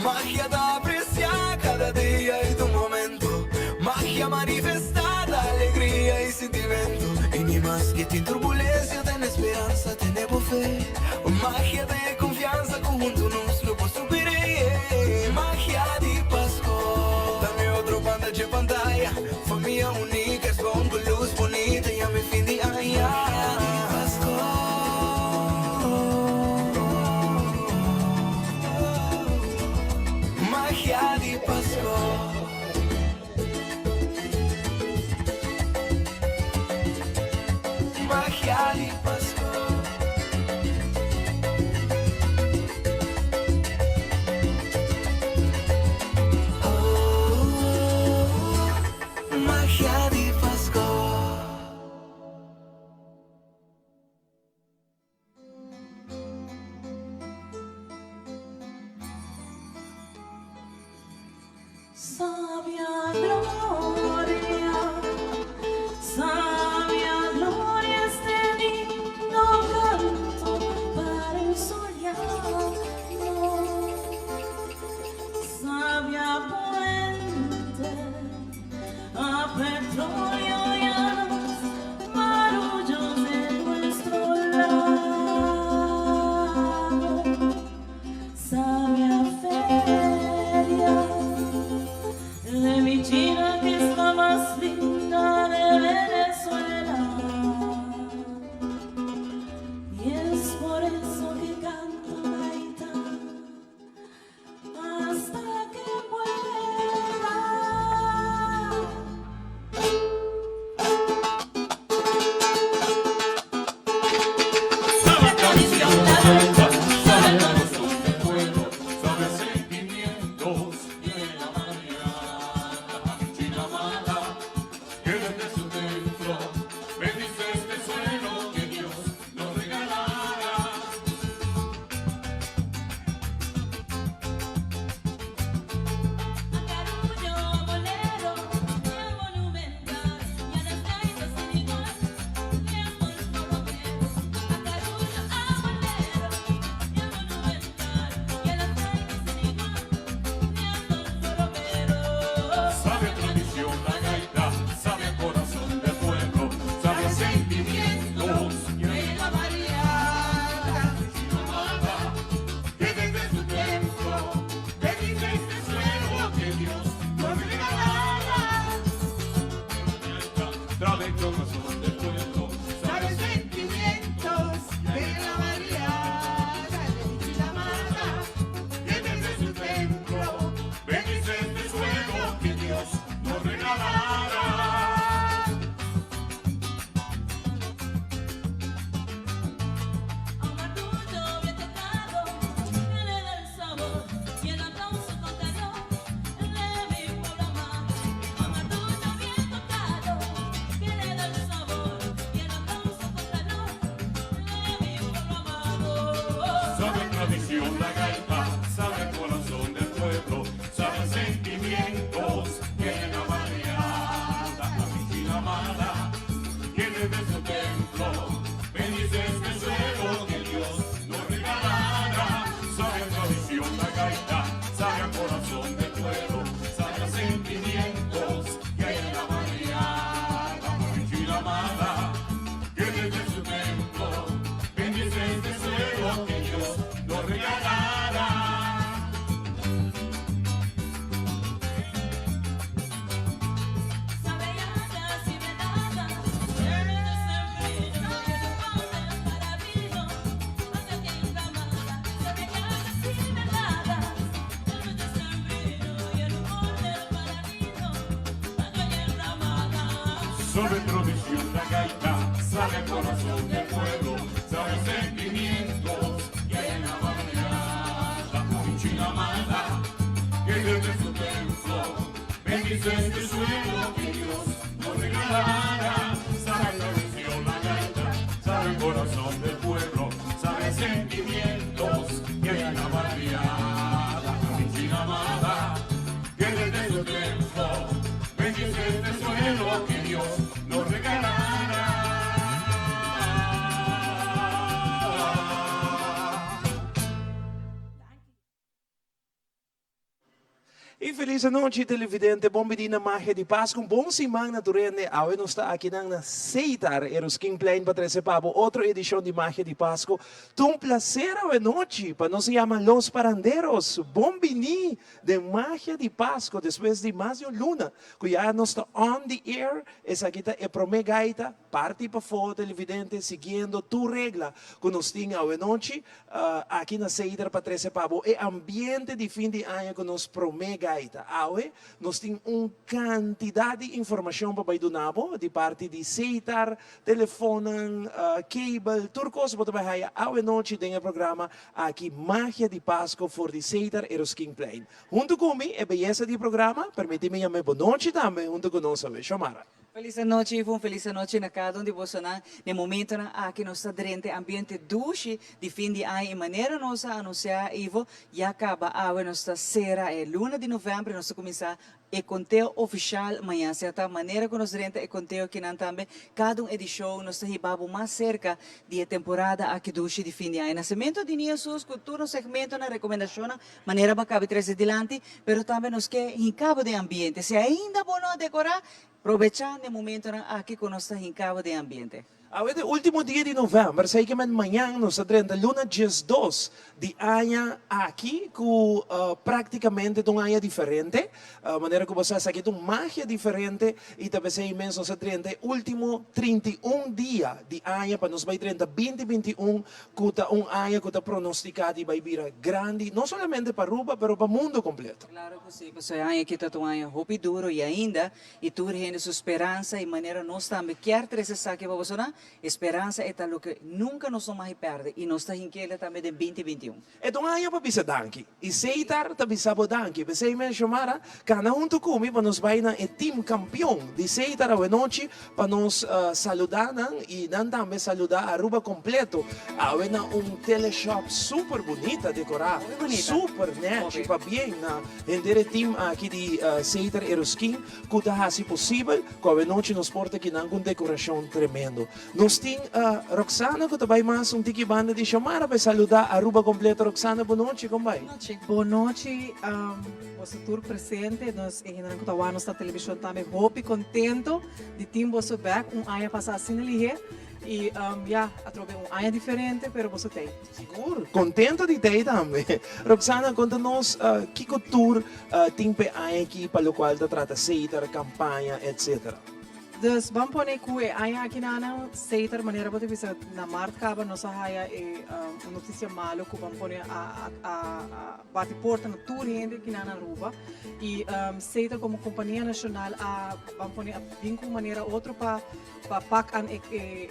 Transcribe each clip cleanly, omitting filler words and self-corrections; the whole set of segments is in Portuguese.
Magia da apreciar cada día y tu momento. Magia manifestada, alegría y sentimiento. Inimas que tem turbulência, tem esperança, tem fé. Magia de confiança, conjunto nos lo construirei. Magia de Pascua. Dame outro banda de pantalla. Família única, com luz bonita e a me fim de aia. Magia de Pascua. Magia de Pascua. Magia de Pascua. Oh, magia de Pascua. Sabia gloria, sabia gloria, este lindo canto para el soñado. Sabia puente a petróleo y a los marullos de nuestro lado. Sabia feria de mi China, que es la más linda de Venezuela, y es por eso que canto gaita hasta que pueda. Sabe tradición la gaita, sabe corazón de fuego, sabe sentimientos. La gaita sabe el corazón del pueblo, sabe sentimientos, tiene la variada, la vigila amada, que desde su templo bendice este suelo que Dios nos regalara. Sabe tradición la gaita, sabe el corazón del pueblo, sabe sentimientos, tiene la variada, la vigila amada, que desde su templo bendice este suelo que Dios nos regalará. Sabe llagas y vedadas, sabe desempeño y el poder para vino, hasta que encamada. Sabe llagas y vedadas, sabe desempeño y el poder para vino, hasta que encamada. Sabe tradición la gaita, sabe el corazón del pueblo, sabe sentimientos, llena variada, la china amada, que desde su templo bendice este suelo que Dios nos regalará. Sabe tradición la gaita, sabe el corazón del pueblo, sabe sentimientos, llena variada, la china amada, que desde su templo bendice este suelo que Dios nos regalará. feliz noite, televidente. Bom dia na magia de Páscoa. Bom semana naturalmente. Hoje nós está aqui na Seitar, Eroskingplein, Patrícia Pabo. Outra edição de magia de Páscoa. Um prazer hoje noite. Para nós chamar Los Paranderos. Bom dia de magia de Páscoa. Depois de mais de uma luna. Que já nós está on the air. Essa aqui é promegaita. Parte para fora, televidente, seguindo tu regla. Que nós temos hoje noite. Aqui na Seitar, Patrícia Pabo. É ambiente de fim de ano que nós promegaita. Hoje nós temos uma quantidade de informação para o nabo, de parte de Seitar, telefone, cable, turcos, para trabalhar. Hoje noite tem o programa aqui, Magia de Páscoa, for de Seitar, Eroskingplein. Junto comigo, é beleza de programa, permite-me chamar boa noite também, junto com nós, Xomara. Feliz noite, Ivon. Feliz noite na cada de vocês. No momento aqui nós está dentro ambiente doce de fim de ano. E maneira nós anunciar, Ivo, já acaba a nossa será é luna de novembro. Nós começar o conteúdo oficial amanhã. Certa maneira que nós dentro o conteúdo que não também cada edição nós está ribabo mais cerca de temporada aqui doce de fim de ano. Nascimento de Jesus, cultura, segmento na recomendação, maneira para cabe trazer adiante, pero também nós que em cabo de ambiente. Se ainda bom decorar, aprovechar o momento aqui que nós estamos em cabo de ambiente. Hoje é o último dia de novembro, sei que amanhã nós estaremos na luna 2 de ano aqui, com praticamente um ano diferente, maneira que vocês aqui uma magia diferente, e também sei imenso nós estaremos no último 31 dia de ano, para nós vai 2021, que está um ano que está pronosticado e vai vir grande, não somente para Aruba, mas para o mundo completo. Claro que sim, porque ano aqui está um ano hopi duro e ainda, e tu rende sua esperança, e maneira nós também quer trazer aqui para vocês, esperança é tal que nunca nós somos perde e nós estamos em também de 2021. É um ano para bisa danki. E Seitar está bisa danki. Você me chamara, cada junto comigo para nós vai na team campeão de Seitar a noite para nós saludar e também saludar a Aruba completo. Há teleshop super bonita decorada, super net, para bem na render team aqui de Seitar Eroskin, que está se possível, que a noite nos porta aqui com decoração tremendo. Nós temos Roxana, que também mais tiki banda de chamar para saludar a Aruba completa. Roxana, boa noite, como vai? Boa noite, você tur presente, nós imaginamos que estamos na televisão também, hope contento de ter você back, ano passado assim ali e já através ano diferente, pero você tem. Seguro, contento de ter também. Roxana, conta-nos que tour tem aqui para o qual está trata Seitar, campanha, etc. Dus vamos pôr que aqui na Seitar, maneira para você na marca acaba nossa raia uma notícia malo que vamos pôr a bate porta na tour rende que na Aruba e Seitar como companhia nacional vamos pôr a vínculo maneira outro para pack an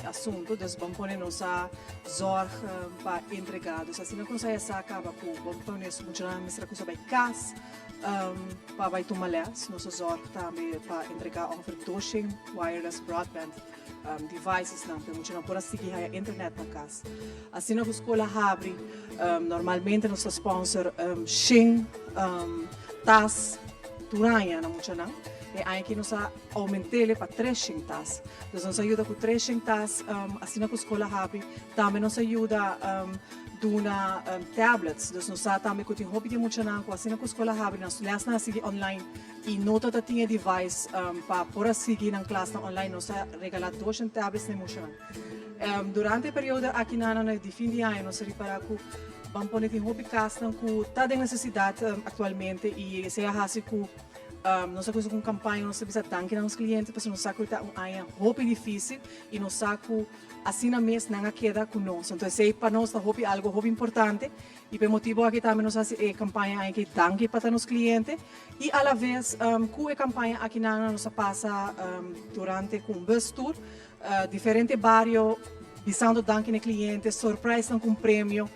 assunto, dus vamos pôr nossa zorg para entregados assim não consegue essa acaba com vamos pôr isso funcionando mistura com sobre cas para vai tomar les nosso zorg também para entregar ongeveer 12 wireless broadband devices não temos não por seguir a internet na casa assim na escola abre normalmente nosso sponsor Xing tas Turanha na muito não e aqui nós aumentamos para 3 tas então nos ajuda com 3 tas assim na escola abre também nos ajuda duna tablets, dus nós também com hobby de muito não, assim na escola abre nós lemos na seguir online e nota da tinha device para por seguir na classe online nós regalar 2 tablets na muito não. Durante o período aqui na de fim de ano nós repara que vamos pôr em hobby casa que está de necessidade atualmente e se assim que nós coisa com campanha nós precisa tanque nos clientes porque nós sabe que está ano hobby difícil e nós sabe que assim na mês não queda com nós então sei para nós está hobby algo hobby importante e por motivo aqui também nós faz campanha aqui tanque para nos clientes e à la vez com a campanha aqui na nós passa durante com bus tour diferente barrio visando tanque no cliente surprise com prêmio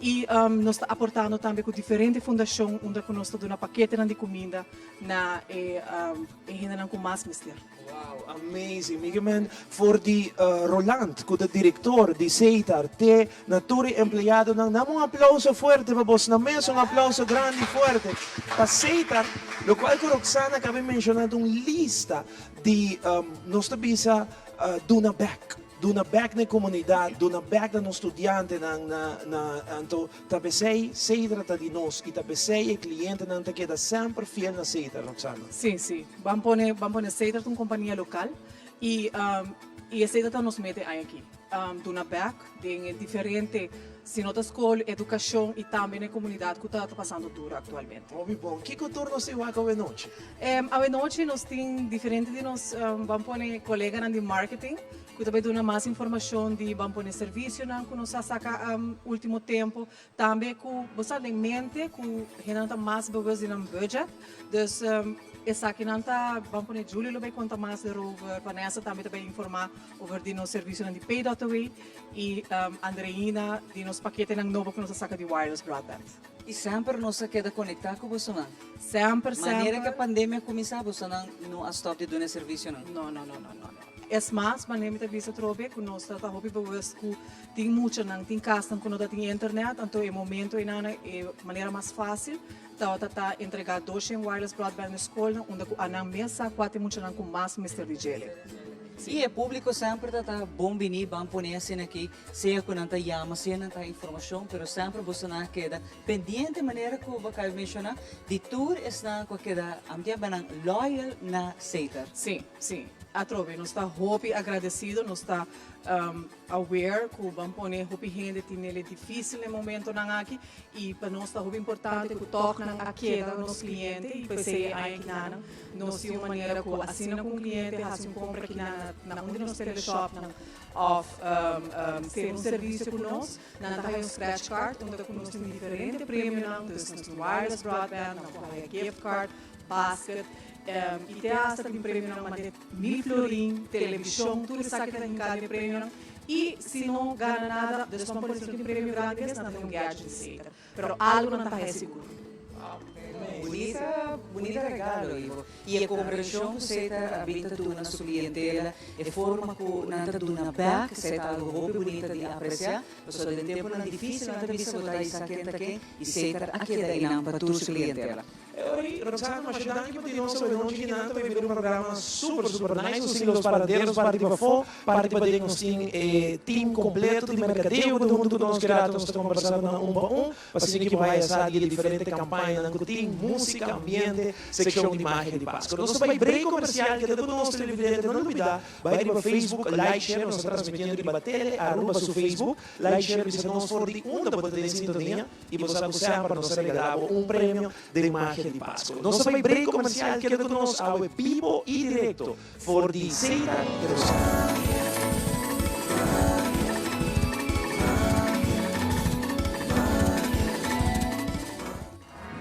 e nós está aportando também com diferentes fundações onde nós está dando paquete de comida na ainda com mais mister. Wow, amazing. Migemen, voor die Roland, que é o diretor de Seitar, te nature empleado, damos um aplauso forte para vos na mesa, um aplauso grande e forte para Seitar, lo qual que Roxana acabou mencionando uma lista de nossa visa Duna Back. doon na back na komunidad, doon na back na ng estudyante na anto tapesay seitra ta dinos itapesay cliente nang ta queda sempre fiel na seitra, Roxana. Sim, sim. Vamos poner Seita com companhia local e a Seita nos mete aí aqui. Do na back, tem diferente se nota escola, educação e também a comunidade que está passando duro atualmente. Muito bom. Que cultura nós temos aqui noite? A noite nós temos diferente de nós, vamos pôr colega de marketing, que também dá mais informação de vamos pôr serviço que nós saca último tempo, também que você tem em mente que a gente mais bewust in een budget, dus essa aqui não tá, vamos pôr Júlio vai contar mais over, Vanessa também vai informar over de nosso serviço de Pay.away e Andreina de nosso paquete ng novo que nós saca de wireless broadband. E sempre nós queda conectar com você, não? Sempre. Maneira que a pandemia começar, você não a stop de dar serviço, não? Não. Es mais, mas nem me visa trobe, que nós está hobby bewust que tem muito não tem casa, que não tem internet, então é momento e nana é maneira mais fácil, tá entregar 200 wireless broadband na escola, onde a na mesa quase muito não com mais Mr. DJ. E o público sempre está bom venir, bom pôr assim aqui, seja com tanta llama, seja tanta informação, mas sempre você não queda pendente maneira que você mencionar, de tour está com queda, amtia banang loyal na Seita. Sim. A trove, nós está hobby agradecido, nós está aware que vamos pôr hobby gente tem ele difícil no momento não aqui e para nós está hobby importante que toque na queda nos clientes e pensei aí que nós temos uma maneira que assina com o cliente, faz compra aqui na onde nós teleshop of ter serviço com nós, na tem um scratch card onde nós temos diferente prêmio não, nós temos wireless broadband, nós gift card, basket e tem hasta tem prêmio não, mas 1000 florim, televisão, tudo isso aqui tem cada prêmio não. E se não ganha nada, depois vamos pôr um prêmio grande, não tem gadget de Seita. Pero algo não está seguro. Bonita regalo, Ivo. E a compreensão que você habita tu na sua clientela, a forma que nanta tu na back, você está algo muito bonito de apreciar, mas ao mesmo tempo não é difícil, não é difícil botar isso aqui e você está aqui daí não para tu sua clientela. Oi, Roxana, mas já que podemos saber onde que não vai ver programa super nice, os silos paradeiros para tipo fo, para tipo de nós tem team completo de mercadeo, todo mundo nós queremos nós conversando na para assim que vai essa de diferente campanha, na tem música, ambiente, secção de imagem de Páscoa. Nós vai break comercial que todo nosso televidente não duvida, vai para Facebook, like, share, nós transmitindo de bater, arroba seu Facebook, like, share, bisa nós for de onda para ter sintonia e você usar para nós regalar prêmio de imagem de Páscoa. Nós vai break comercial que todo nós ao vivo e direto for de Seita Jerusalém.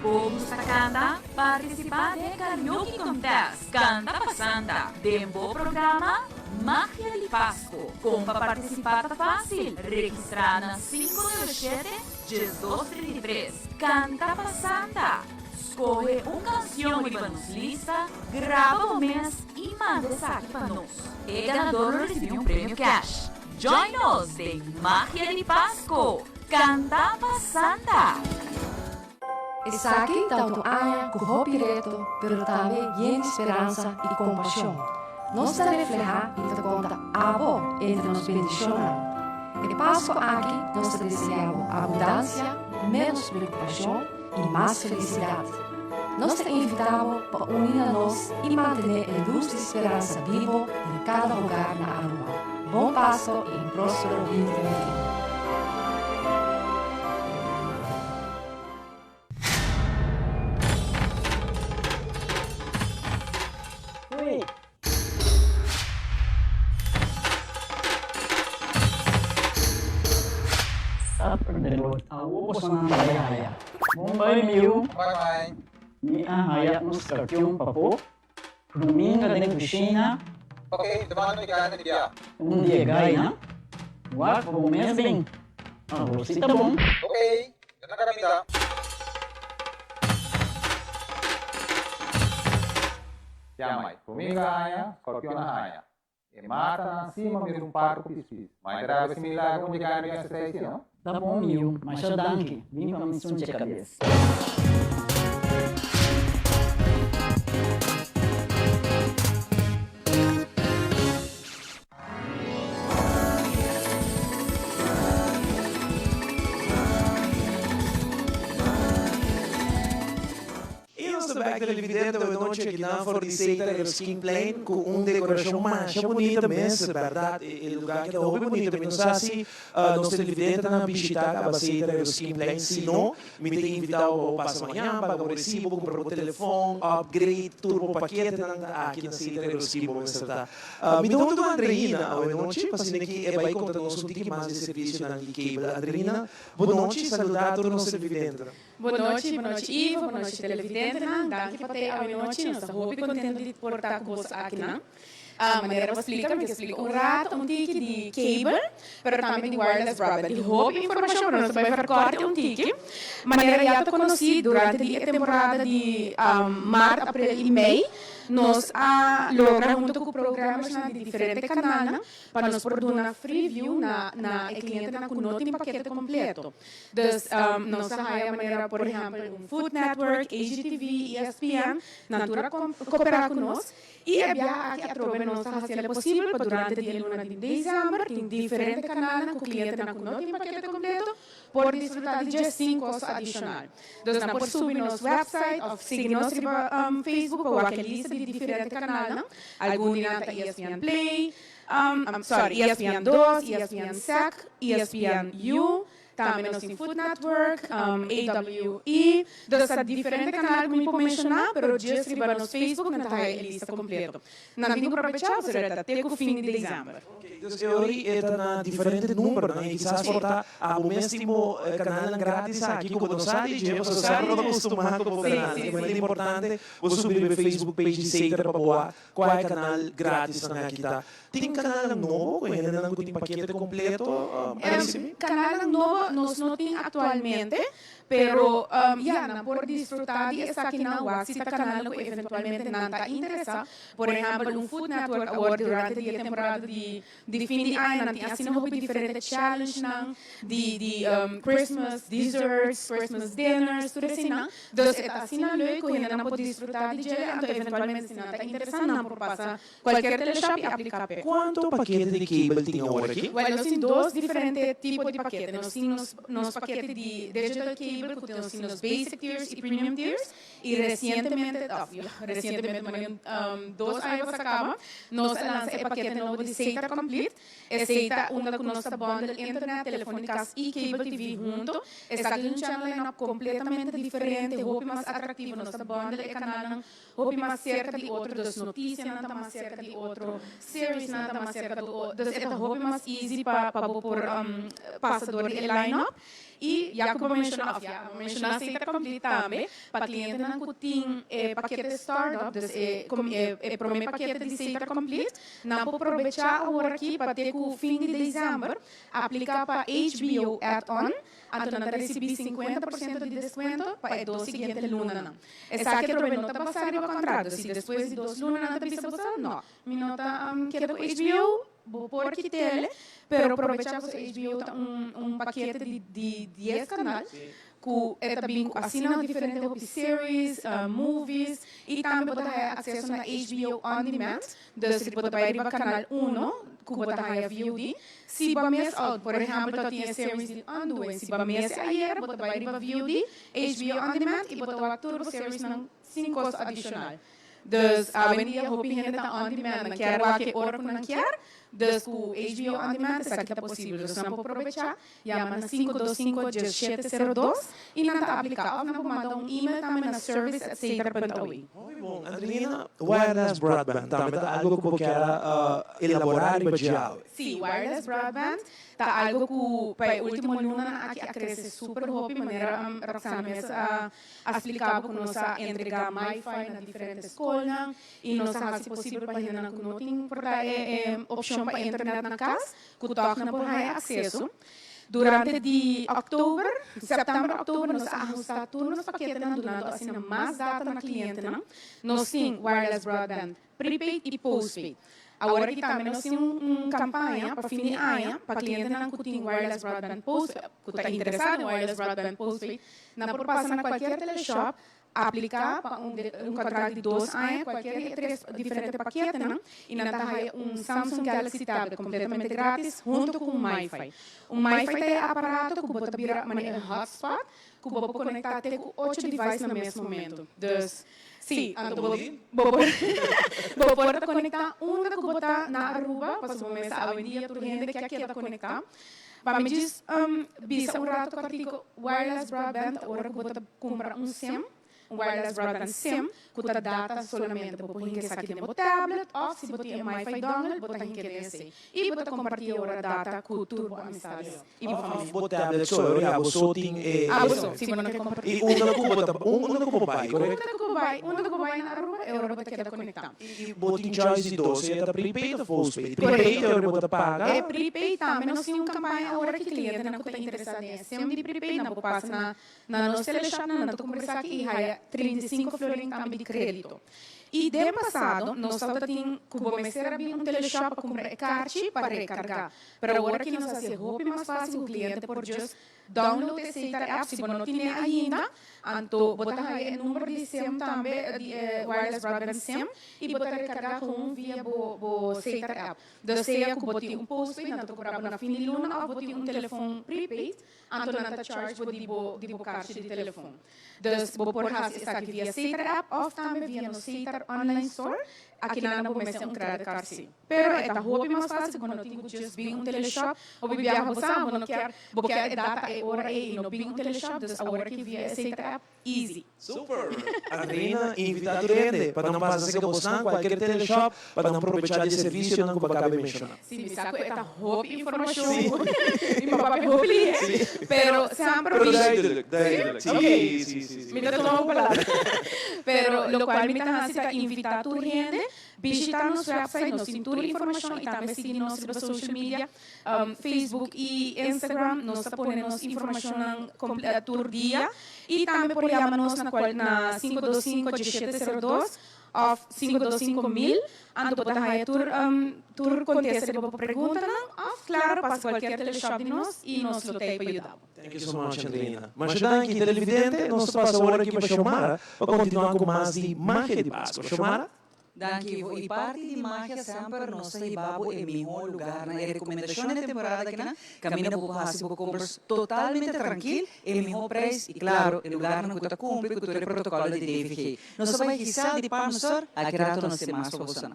Vamos a cantar, participar de Karaoke Contest, Canta Passanda, Dembo programa Magia de Páscoa. Como para participar tá fácil, registrar na 597-1233, Canta Passanda. Escolhe uma canção e vamos lista, grava o mês e manda aqui para nós. E ganador recebe prêmio cash. Join us em Magia de Páscoa, Canta Passanda. Esaki tanto aya com hope reto, pero também llena esperança e compaixão. Nós te refleja e te conta abo entre nos bendicionar. E Páscoa aqui nós te desejamos abundância, menos preocupação e mais felicidade. Nós te invitamos para unir a nós e manter a luz de esperança vivo em cada lugar na Aruba. Bom Páscoa e próspero 2021. Ako sa mga haya. Mumbai Miu, Bye-bye. ni ahaya nos kakyong papo, ruming na din kusina, Okay, dumano ni Gana ni Dia. dia gaya, wak bumesing, ako si Tabong, Okay, yan na kami da. Yamay, kuminga haya, scorpion na haya. E mata na cima mir um parco pispis. Mas era similar com de Gana e essa não? Tabong Miu, masyadanki, di pa misun check kabis. televidente, we noche aqui na for de Seita, Erskine com decoração mais bonita mesmo, verdade? E lugar que é muito bonito, mas não sei se nós televidente na visitar a Seita, Erskine se não, me tem invitado ao passo amanhã, para o recibo, comprar o telefone, upgrade, turbo paquete aqui na Seita, Erskine, mesmo, tá? Me dá um Andreina, a noite, passando aqui, e vai contar nos últimos mais de serviço na cable. Andreina, boa noite, saludar todos os televidentes. Boa noite, Ivo, boa noite, televidente. Danke por ter a noite. Nós estamos muito contentes de portar com você aqui. A maneira de explicar, porque explica um rato, tique de cable, mas também de wireless broadband. E roupa informação para nós, vai fazer corte tique. Maneira já te conheci durante a temporada de março, abril e maio. Nós logramos junto com programas de diferentes canais para nós produzir uma free view na cliente na não tem paquete completo. Então, nós temos maneira, por exemplo, Food Network, AGTV, ESPN, Natura cooperar conosco. E aqui a trova nós fazemos possível para durante a luna de dezembro, tem diferentes canais com o cliente na não tem paquete completo, por desfrutar de 5 costos adicionais. Então, nós podemos subir nosso website, ou seguir nosso Facebook, ou aquela lista de diferentes canais, alguns na ESPN Play, ESPN 2, ESPN SEC, ESPN U, também nós temos Food Network, AWE, então diferentes canais que eu vou mencionar, mas já escreva no nosso Facebook, não está a lista completa. Não vim para aproveitar, até o fim de dezembro. Então, eu estou na diferente número, né? Quizás falta o mesmo canal grátis aqui, como nós sabemos, você sabe, não acostumado com o canal. É importante você subir o Facebook page de Seita para boa, qual é o canal grátis aqui, tá? Tem canal novo, ainda não tem paquete completo? Canal novo nós não temos atualmente, pero não por desfrutar de estar aqui na UAC, se está canal que eventualmente não está interessado, por exemplo, Food Network agora durante a temporada de fim de ano, tem assim um diferente challenge de Christmas desserts, Christmas dinners, tudo assim, não? Então, está assim na lei que ainda não pode desfrutar de gel, então eventualmente se não está interessado, não por passar qualquer teleshop e aplicar. Quanto paquete de cable tem agora aqui? Well, nós temos dois diferentes tipos de paquete. Nós temos nos paquete de digital cable, que temos nos basic tiers e premium tiers, e recentemente, 2 anos acaba, nós lançamos o paquete novo de Seita Complete. Seita uma com nossa bundle internet, telefônicas e cable TV junto. Está aqui um channel completamente diferente, roupa mais atrativo. Nossa bundle é canal roupa mais cerca de outro, das notícias não está mais cerca de outro, series não está mais cerca do outro. Então, esta roupa mais easy para por passador e line-up. E já que eu vou mencionar Seita Complete também, para cliente não tem paquete startup, para o meu paquete de Seita Complete, não vou aproveitar agora aqui para ter o fim de dezembro, aplicar para HBO add-on, então não receber 50% de desconto para a seguinte luna. Essa aqui é a nota passada ao contrário, se depois de 2 lunas não precisa passar, não. Minha nota quero HBO, vou pôr aqui tele, pero aproveitar que HBO paquete de 10 canais, que também assina diferentes series, movies, e também pode ter acesso na HBO On Demand, então você pode ir para o canal 1, que pode ter VOD. Se você mês, por exemplo, tem series de Undoing, se você mês ayer, pode ir para VOD, HBO On Demand, e pode ter turbo series na 5 costos adicionais. Dus wanneer je hoping está on demand, não quer lá que hora que não quer, dus o HBO on demand está aqui possível. Dus não pode aproveitar, chama na 525-1702 e não está aplicado. Ou não pode mandar e-mail também na service@seita.oi. Muito bom. Andreina, wireless broadband, também é algo que eu quero elaborar e baixar. Sim, wireless broadband tá algo que para último luna aqui cresce super rápido, de maneira Roxana mesmo explicava que nós entregar Wi-Fi na diferentes escolas e nós faz possível para gente não tem opção para internet na casa, que toca na por acesso. Durante de setembro, outubro, nós ajustamos todos os paquetes, donando assim mais data na cliente, nós temos wireless broadband prepaid e postpaid. Agora que também nós temos uma campanha para fim de ano, para clientes que têm wireless broadband postpaid, que está interessado em wireless broadband postpaid, não pode passar na qualquer teleshop, aplicar para contrato de 2 anos, qualquer 3 diferentes paquetes, e não está Samsung Galaxy Tablet completamente grátis, junto com um Wi-Fi. Um Wi-Fi é aparato que pode virar maneira hotspot, que pode conectar até com 8 devices no mesmo momento. Sim, vou poder conectar da Kubota na Aruba, para começar a dia tudo gente que aqui está conectar. Para me diz, bisa rato artigo wireless broadband, ora Kubota comprar SIM. Wireless broadband SIM, kuta data solamente para poder aqui no tablet, ou se botar Wi-Fi dongle, botar aqui nesse. E botar compartilhar ora data com turbo amizades. Bo tablet so, eu abo soting Sim, não quer compartilhar. una ko babai, correct? Una da babai na Aruba, é hora botar que conectar. E boting choice de 12, é prepaid ou postpaid? Prepaid é bota paga? É prepaid também, não sei campanha agora que cliente não está interessado em SIM de prepaid, não passa na nossa teleshop, não estou conversando aqui, há 35 florin também de crédito. E de passado, nós estávamos tendo que começar a abrir teleshop para comprar carte para recargar. Mas agora que nós fazemos mais fácil o cliente por just download esse app, se não tem ainda, então botar aí o número de SIM também, wireless broadband SIM, e botar recargar com via o Seita app. Então, se eu botar postpaid, então comprava na fim de luna, ou botar telefone prepaid, então não charge de carte de telefone. Dus vou pôr está aqui via Seita app, ou também via no Seita online store, aqui na Ana começa credit card sim. Pero é tá roupa mais fácil, quando eu tenho just bem teleshop, ou viajar você, não quer data e hora e no bem teleshop, dus agora que via Seita app, easy. Super! Andrina, invitado rende, para não passar sem gostar, qualquer teleshop, para não aproveitar de serviço, não como acabei de mencionar. Sim, saco é tá roupa informação, e papai roupa pero sempre Sim. Me dá uma palavra. Pero lo cual me está a invitar tu gente, visitar nosso website, nos cintura informação e também seguir nossas social media, Facebook e Instagram, nós ponemos informação tour dia e também por chamar-nos na 525-1702 ou 525-1000, ando botar aí tour contesta de uma pergunta, ou claro, passa qualquer teleshop de nós e nós lutei para ajudar. Thank you so much, Andrina. Mas daqui, televidente, nós passamos agora aqui para Xiomara, para continuar com mais de Magia de Páscoa. Xiomara? Danke, e parte de magia sempre nossa ibabo é melhor lugar na recomendação de temporada que na camina por fácil por compras totalmente tranquilo, é melhor preço e claro, o lugar não custa cumpre com todo o protocolo de DFG. Nós vai risar de panosor, a grato nós temos para você.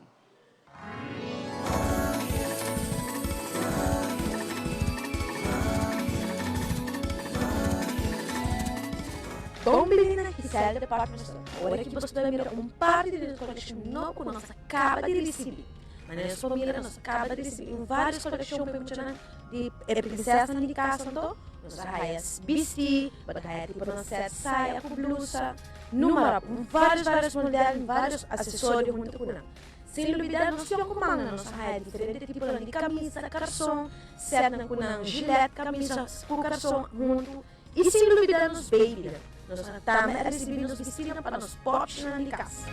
Bom, menina, Gisele Department Store. Agora que você vai mirar parte de coleção novo que nós acaba de receber. Mas nós vamos mirar, nós acaba de receber várias coleções de princesa de casa, então, nós raias BC, raia tipo nossa saia com blusa, número, vários modelos, vários acessórios junto com nós. Sem dúvida, nós temos como nós raia diferente tipo de camisa, calção, serve com gilete, camisa, com calção junto. E sem dúvida, nos baby, nós também recebemos vestidos para os pops de casa.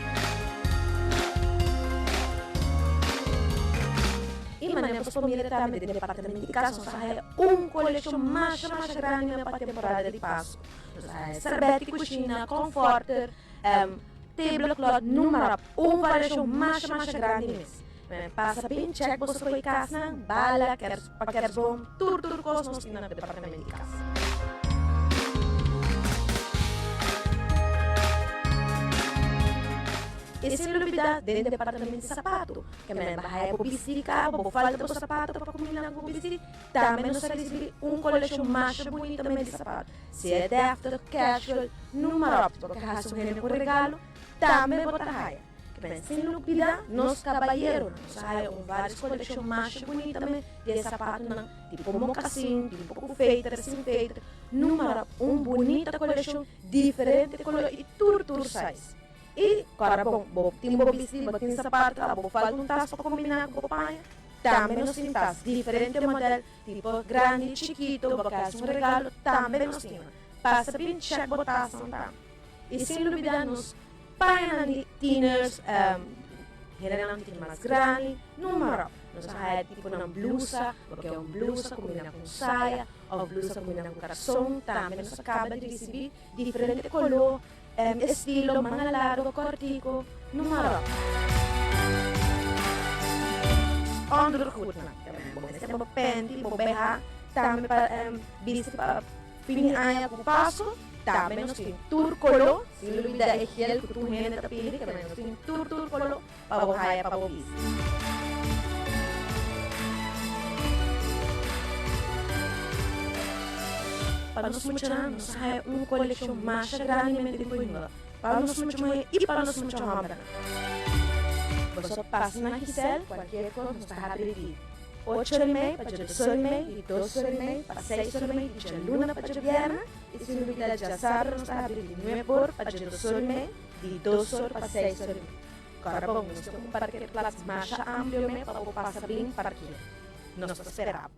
E maneira para família também do departamento de casa, nós temos coleção mais grande para a temporada de Páscoa. Nós temos sorvete, cozinha, comforter, tablecloth, número, variação mais grande mesmo. Passa bem, check você foi em casa, bala, quer bom, tudo coisa nós temos no departamento de casa. E sem dúvida, dentro do departamento de sapato, que é bahia para vestir cabo, falta para sapato para combinar com vestir, também nós recebemos coleção mais bonita também de sapato. Se é defter, casual, número, porque raça com regalo, também bota raia. Sem dúvida, nós cabalheiros, nós temos várias coleções mais bonitas também de sapato, tipo mocassim, tipo feita, sem feita, número, bonita coleção diferente de color e tudo size. E, agora, bom, tem vestido, tem sapato, faz taço para combinar com a pai. Também nós temos taço, diferente modelo, tipo grande, chiquito, para regalo, também nós temos. Passa bem, check botação, tá? E sem dúvida, nos painas de tinners, geralmente tem mais grande, número. Nós temos tipo uma blusa, porque é uma blusa combinada com saia, ou blusa combinada com calção, também nós acabamos de receber diferente color, estilo, manga largo, cortico, número. Underhood na, também. Esse é um pente, um BH, também para vestir para fim de ano com passo, Também nós temos turcolo, se não olvida é aquele que tu rende da pili, que nós temos turcolo para o raia para o bis. Para nós mencionar, nós temos uma coleção mais grande de coisa. Para nós mencionar e para nós mencionar. Você passa na Gisele, qualquer coisa, nós está abrir 8 horas e meia, para de 2 horas e meia, de 12 horas e meia, para 6 horas e meia, de luna para de viernes, e se não vier de sábado, nós está abrir 9 horas, para de 2 horas e meia, de 12 horas para 6 horas e meia. Agora, bom, nós temos um parque de classe mais amplo para o passar bem para aqui. Nós esperamos.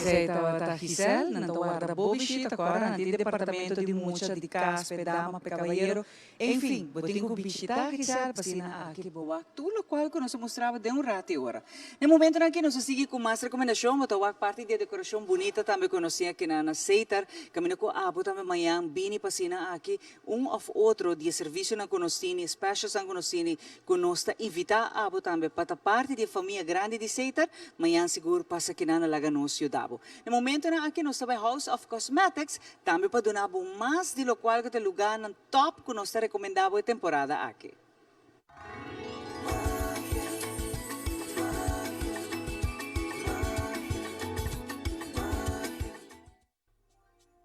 Receita Gisele, não guarda bobichita agora, no departamento de mucha de casa, pedama, caballero, enfim, botinho bichita Gisele, passina aqui boa, tudo o qual que nós mostrava de rato agora. No momento em que nós seguimos com mais recomendação, mas a parte de decoração bonita também conheci aqui na Seitar, caminho com abo também amanhã, bini passina aqui, of outro de serviço na conhecini, specials na conhecini, que nós invita abo também para a parte de família grande de Seitar, amanhã seguro passa aqui na Laganosio dabo. No momento na aqui nós estamos House of Cosmetics, também para donar mais de lo qual que é lugar no top que nós recomendamos a temporada aqui.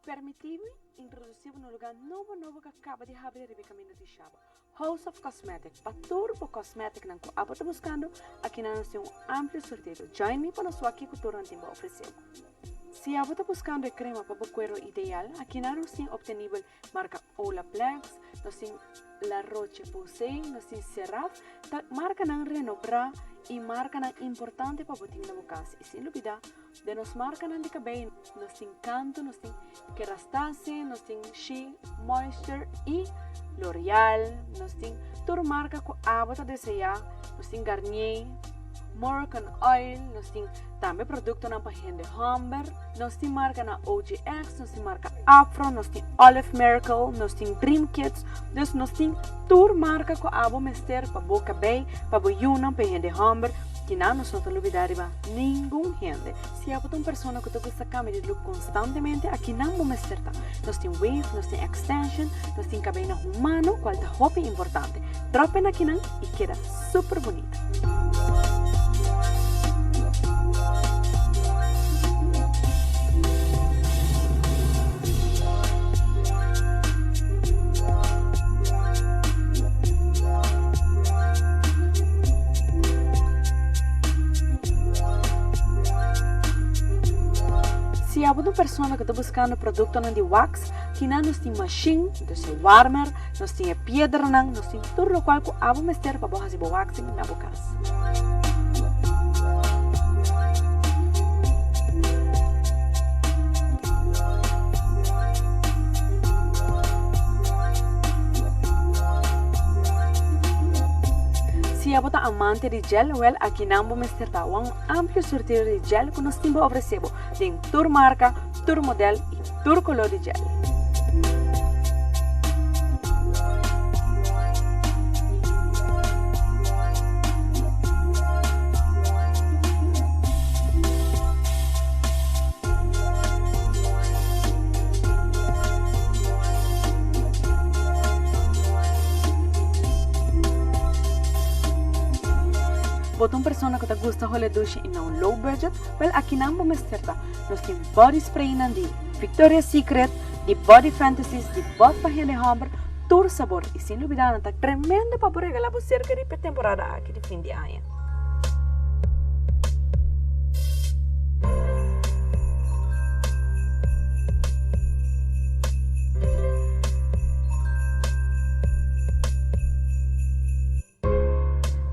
Permitiu-me introduzir um lugar novo que acaba de abrir o caminho de chave. House of Cosmetics, para turbo cosmético que a está buscando, aqui nós temos amplo sorteio. Join me para nós aqui que o tempo oferecer. Se a está buscando a crema para o cuero ideal, aqui nós temos obtenível marca Olaplex, nós temos La Roche-Posay, nós temos Seraf, marca não Renobra e marca não importante para botar na boca. E sem dúvida, de nós marca não de cabelo, nós temos Canto, nós temos Kerastase, nós temos She, Moisture e L'Oreal, nós temos toda marca que a bota desejar, nós temos Garnier, Moroccan Oil, nós temos também produto na página de Humber, nós temos marca na OGX, nós temos marca Afro, nós temos Olive Miracle, nós temos Dream Kids, nós temos toda marca que a bota mester para boca bem, para boiuna, página de Humber, que não nos não olvidar nenhum gente. Se há uma pessoa que gosta de câmera de look constantemente, aqui não vamos mester. Nós temos wave, nós temos extension, nós temos cabelo humano, qual é roupa importante. Dropen aqui não e queda super bonita. Se há uma pessoa que está buscando produto de wax, que nós temos machine, nós temos warmer, nós temos pedra, nós temos tudo o qual a vamos meter para fazer waxing na boca. Se a bota amante de gel, aqui não vamos ter um amplo sorteio de gel que nós temos oferecer. Tem toda marca, todo modelo e todo color de gel. Botão pessoa que gosta de douche em um low budget, aqui não vamos ter. Nós temos body spray de Victoria's Secret, de Body Fantasies, de Bot Página de Humber, todo sabor. E sem dúvida, está tremendo para regalar para cerca de temporada aqui de fim de ano.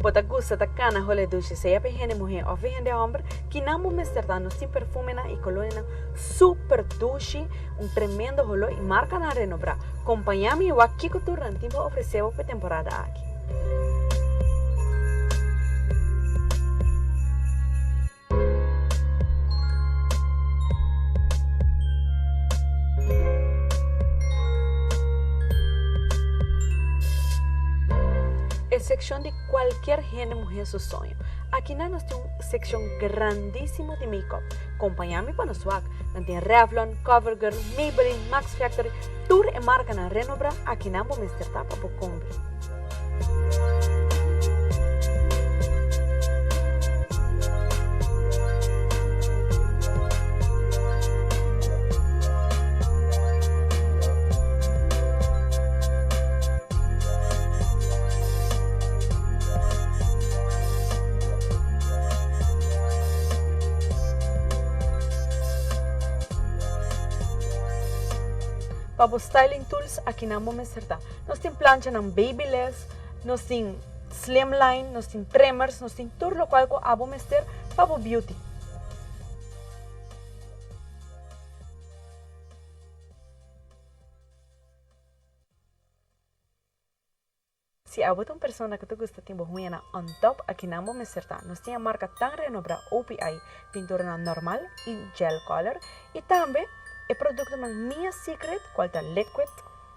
Bota gusta da cana hole douche, seja para gente mulher ou para gente homem, que não vamos ter dano sem perfume e colônia super douche, tremendo rolo e marca na Renobra. Acompanha-me o aqui que tu rantimpo ofereceu para temporada aqui. Secção de qualquer gente mulher seu sonho. Aqui nós temos uma secção grandíssima de make-up. Acompanha-me para o swag. Nós temos Revlon, CoverGirl, Maybelline, Max Factory, tudo é marca na Renobra. Aqui nós vamos estar para o compra. Para os styling tools, aqui não vamos acertar. Nós temos plancha na Babyliss, nós temos slimline, nós temos tremors, nós temos tudo o qual vamos ter para o beauty. Se há uma pessoa que tu gosta de ruim on top, aqui não vamos acertar. Nós temos a marca tão renovada OPI, pintura normal e gel color, e também o produto da minha Secret, qual é liquid,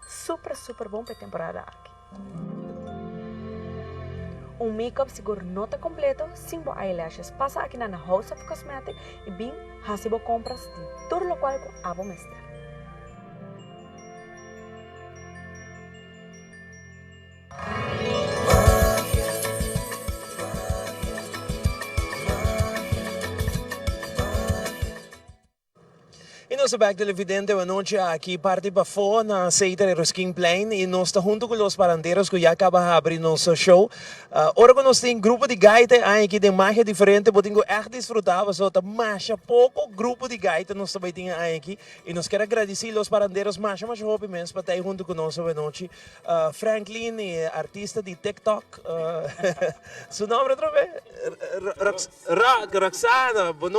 super bom para a temporada aqui. Make-up seguro nota completo, sem eyelashes. Passa aqui na House of Cosmetics e bem, receba compras de tudo o qual abo mestre. E nós back televidente uma noite aqui parte para fora na Seita e Skin Plain e nós estamos junto com os parandeiros que já acaba de abrir nosso show. Ora que nós temos grupo de gaita aqui de magia diferente, podemos echt desfrutar, só tá mais pouco grupo de gaita nós também temos aqui e nós quero agradecer os parandeiros mais hope mesmo para estar junto conosco uma noite. Franklin, artista de TikTok, seu nome outra vez? Roxana, boa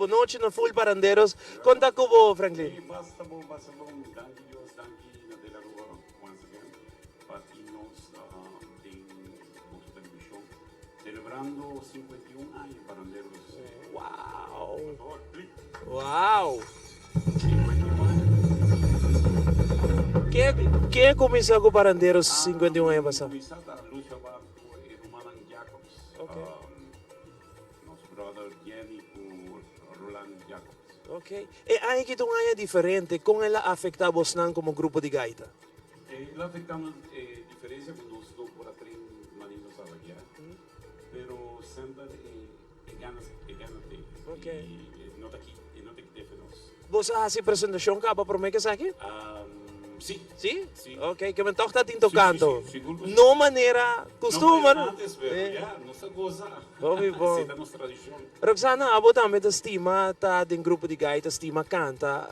noite na full parandeiros. Conta com Franklin. Basta bom, thank you Deus, thank you na dela rua once again. Patinos tem nossa televisão celebrando 51 anos Parandeiros. Uau! 51. Quem começou com Parandeiros 51 anos passado? Começou a Lúcia Barco e Romalan Jacobs. Nosso brother Jenny por Roland Jacobs. Ok. E aí que tu é diferente, como ela afeta vos como grupo de gaita? Ela afeta uma diferença com nós dois por atrás maninos a vaguear, pero sempre ganas de. Ok. Nota que deve nós. Você faz a apresentação cá para mim que está aqui? Sim. Sim? Sim. Ok, que me toca tinto canto. Sim. No maneira costuma. Não antes, pero já, nossa goza. Bom. Aceita nossa tradição. Roxana, abo também da estima, tá em grupo de gaita, estima canta,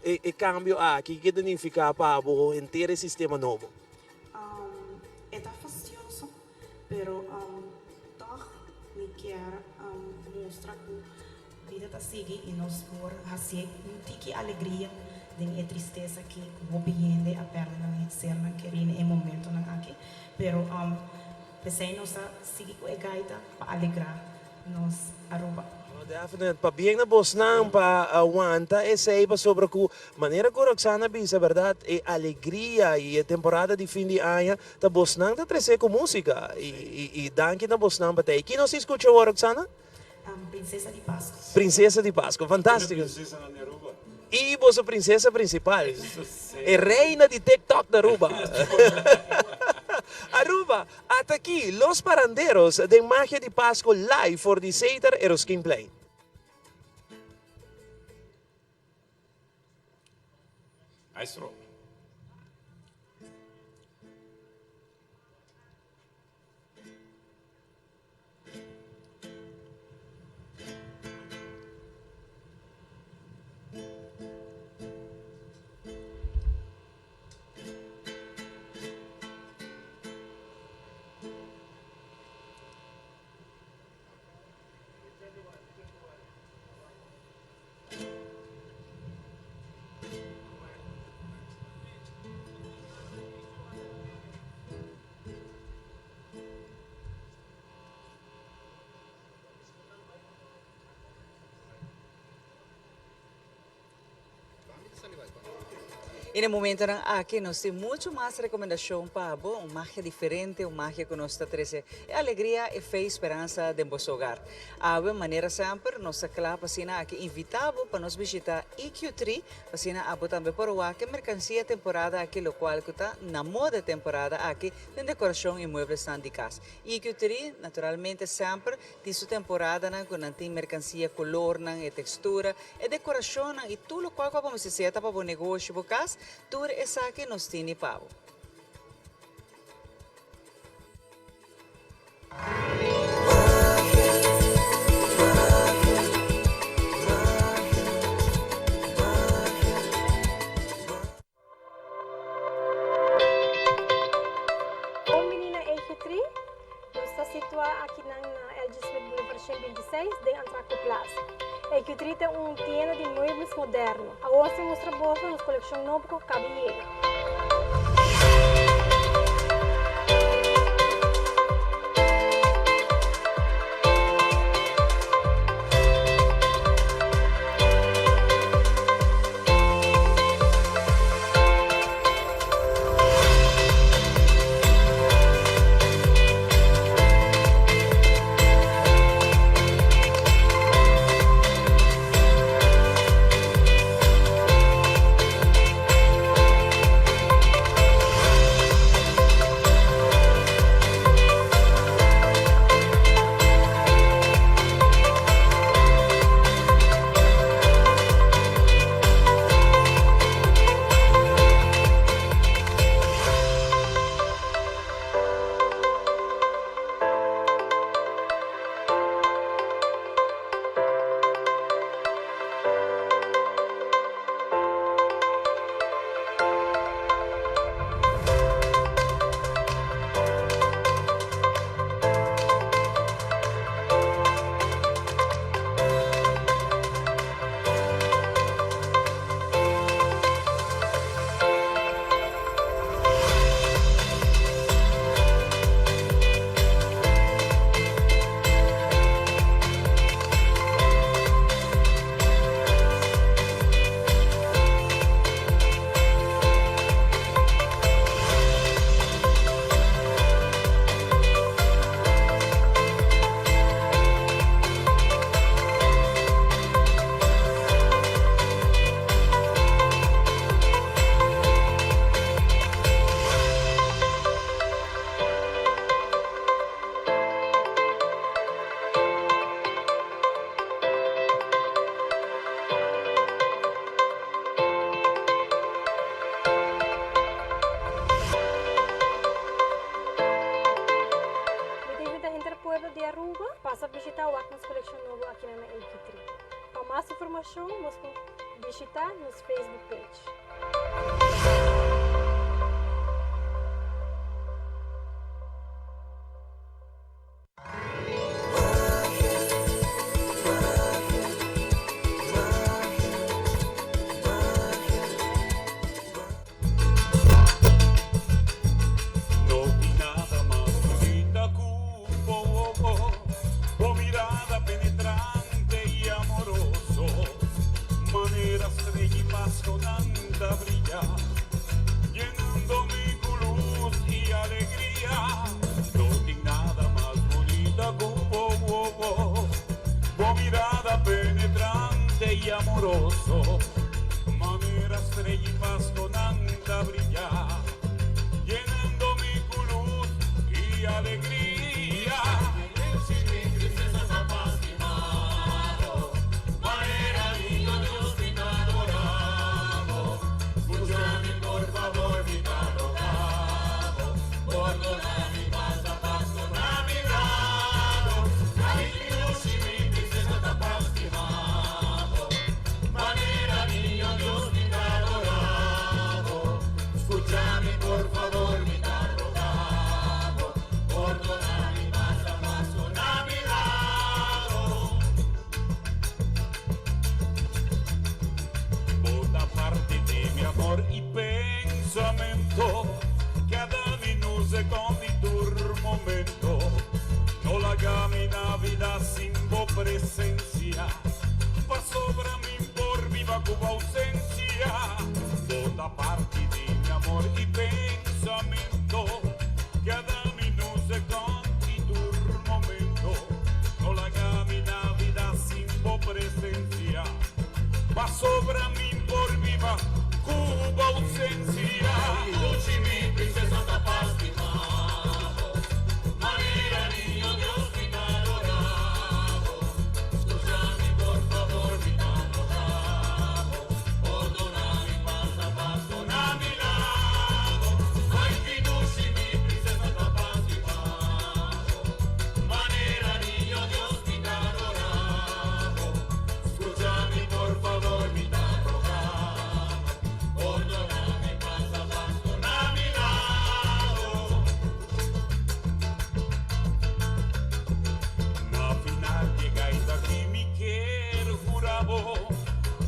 e cambio aqui, que significa para abo inteiro sistema novo? É fastidioso, pero toch me quer mostrar que a vida está seguindo e nós por fazer tique alegria de tristeza que o ambiente a perda não ser não querendo em momento não aqui, pero pensei nós seguir com a gaita para alegrar nos Aruba. Definitely. Para bem na Bosnan, para aguanta, essa aí sobre a maneira que Roxana diz, a verdade, é alegria e a temporada de fim de ano, da Bosnan está crescer com música e danke na Bosnan para ter. Quem nos escutou, Roxana? Princesa de Páscoa. Princesa de Páscoa, fantástico. Princesa na Aruba. E você princesa principal, é reina de TikTok da Aruba. Aruba, até aqui, los parandeiros de Magia de Páscoa live for the Seiter e Skin Plain. Maestro. En el momento en que nos tem mucho más recomendación para una magia diferente, una magia que nos trae alegría y fe y esperanza de vuestro hogar. De manera siempre, nos aclara para que invitamos para nos visitar EQ3, para también por que mercancía temporada aquí, lo cual está na moda temporada aquí, de decoración y muebles están de casa. EQ3, naturalmente, siempre tiene su temporada con mercancía, color y textura, y decoración y todo lo cual vamos a hacer para o negocio, para casa. Tudo essa que nos tiene pavo. Bom menina EQ3, nós está situado aqui na LG Smith Boulevard 26, de Antraco Plaza. EQ3 tem tienda de muebles moderno. Agora se mostra bolsa nas coleção nova com cabinheira. de Aruba, passa a visitar o Acmas Collection novo aqui na EQ3. Para mais informação, você visitar nos Facebook page. Amoroso, manera estrella y paz con anda brillar, llenando mi luz y alegría. Si mi tristeza es apasionado, manera niño Dios mi adorado, escúchame por favor mi rogado, perdona mi paz con mi lado. Ay Dios, si mi tristeza es apasionado, escúchame por favor mi rogado, perdona mi paz con mi lado. Toda parte de mi amor y pensamiento, cada minuto secondo y tu momento, no la camina vida sin tu presencia, pa' sobre mí por viva tu ausencia. Toda parte amor y pensamiento, cada minuto y tu momento, no la haga mi Navidad sin tu presencia, va sobra mí por viva Cuba ausencia. Luchi, mi princesa, tapaz mi mano, María, niño Dios, mi adorado, escúchame por favor, mi adorado, perdona mi pasa mi lado. Ay, mi Luchi, mi princesa, tapaz mi mano, María, niño Dios, mi adorado, escúchame por favor, mi adorado.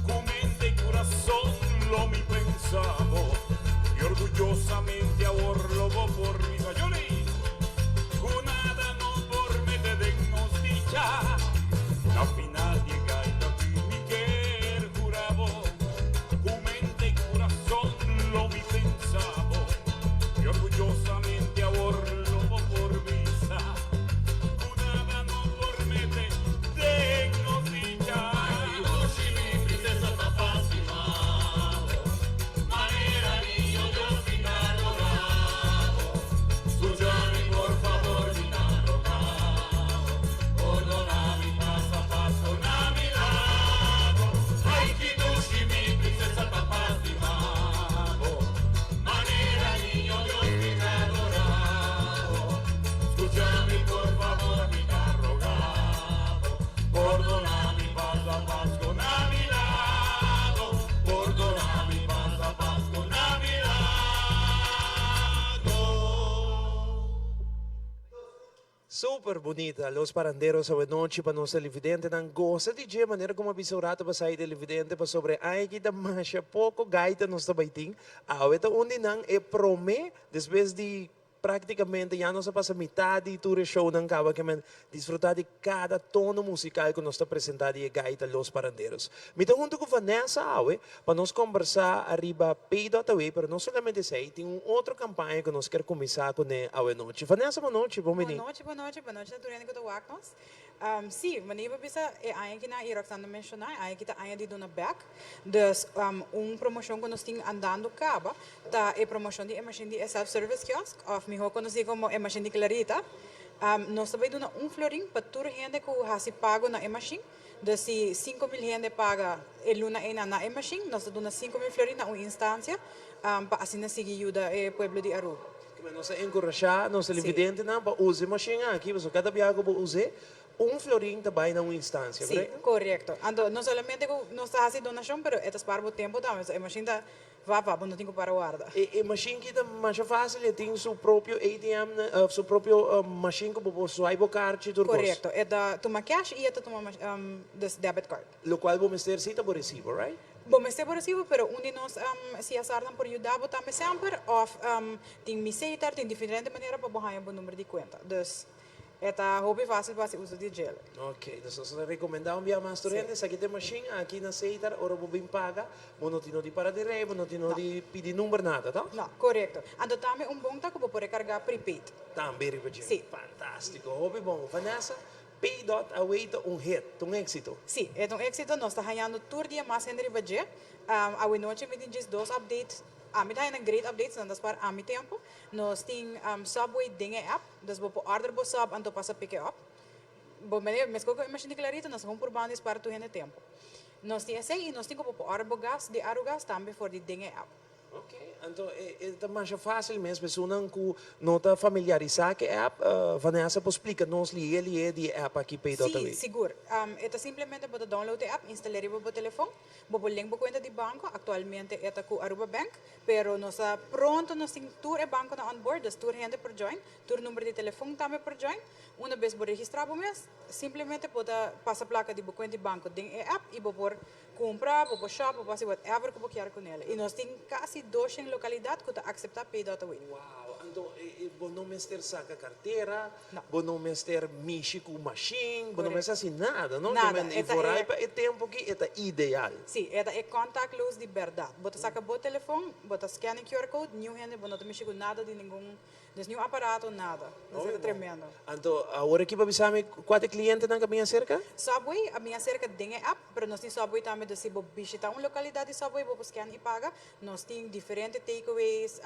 Con mente y corazón lo mi pensamos y orgullosamente ahorro por mi sayoli. Nada no por me de dennos dicha. La final llega y aquí mi quer jurabo. Con mente y corazón lo mi pensamos y orgullosamente ahorro por visa. Nada no por me de dennos dicha. Super bonita, los paranderos a noche para nos televidente nan gosta de dia maneira como abisorata para sair televidente para sobre ai que da mancha pouco gaita nos tabaiting aweta onde nan e prome después de praticamente já nos passa metade do show nan cava que men desfrutar de cada tono musical que nos está apresentado e gaita los paranderos. Então junto com Vanessa Awe para nos conversar arriba P.Away, pero não somente isso aí, tem outra campanha que nós quer começar com a Awe Noite. Vanessa, boa noite, bom menino. Boa noite, naturalmente que eu waknos. Sim, manier bisa eigenlijk na hier Roxana mencionar, eigenlijk kita eigenlijk die doen back. Dus promoção que nós temos andando caba, tá é promoção de machine de self-service kiosk, of mi ho conheci como machine de Clarita. Nós também damos florim para toda gente que hasi pago na machine. Dus se 5.000 gente paga luna ena na machine, nós damos 5.000 florim na uma instância para assim seguir ajuda o pueblo de Aruba. Nós encorajar nós televidente na para usar machine aqui, você cada viago para usar florim também na uma instância, correto? Ando não somente nós está fazendo donação, pero é para o tempo também. A machine tá vá, não tem para guardar. E machine que é mais fácil, tem seu próprio ATM, seu próprio machine que você swipe o card, tudo. Correto, é da toma cash e é da toma debit card. Lo qual vamos ter cita por recibo, right? Vamos ter por recibo, pero onde nós se acertam por ajudar, botamos sempre, of tem miseter, tem diferente maneira para borrar o número de conta. Dus é hobby fácil para uso de gel. Ok, então nós recomendamos via mais turente, se aqui tem machine, aqui na Seitar, ora vou bem paga, não tem de para de rei, não tem de pedir número nada, tá? Não, correto. Ando também bom tá que vou poder carregar prepaid. Também, repetindo. Sim. Fantástico, hobby bom. Vanessa, P.Away hit, éxito. Sim, é éxito, nós está ganhando todo dia mais em budget. A noite me tem 2 updates. Ami tayo ng great updates na para ami tempo. Nós tem Subway dinge app, das bo order bo sub anto passa pick up. Bo mas ko imagine clarito nós vamos por bandes para tu hene tempo. Nós tem essa e nós tem ko po order bo gas, de arugas também for de dinge app. Ok, então é mais fácil mesmo, pessoas que não estão familiarizadas com a app, Vanessa, pode explicar-nos de app aqui para Sim, seguro. É simplesmente para download a app, instalar o telefone, o link para conta de banco, atualmente é com Aruba Bank, pero nós pronto nós temos tour e banco na onboard, das tour gente por join, tour número de telefone também por join, uma vez por registrar o mês, simplesmente pode passar a placa de conta de banco de app e por comprar, por shop, por fazer whatever que você quer com ela. E nós temos quase 200 localidades que aceitam P.Away. Wow! Então, não mester saca carteira, não mester mexer com machine, não mester assim nada, não? Nada. E fora é tempo que é ideal. Sim, é contactless de verdade. Bota saca o telefone, bota scanning QR code, nenhum gente, não mexer com nada de nenhum aparato, nada. Isso é tremendo. Então, agora aqui para saber quantos clientes na minha cerca? Subway, a minha cerca tem app, mas nós temos Subway também, se você visitar uma localidade de Subway, você scan e paga. Nós temos diferentes takeaways,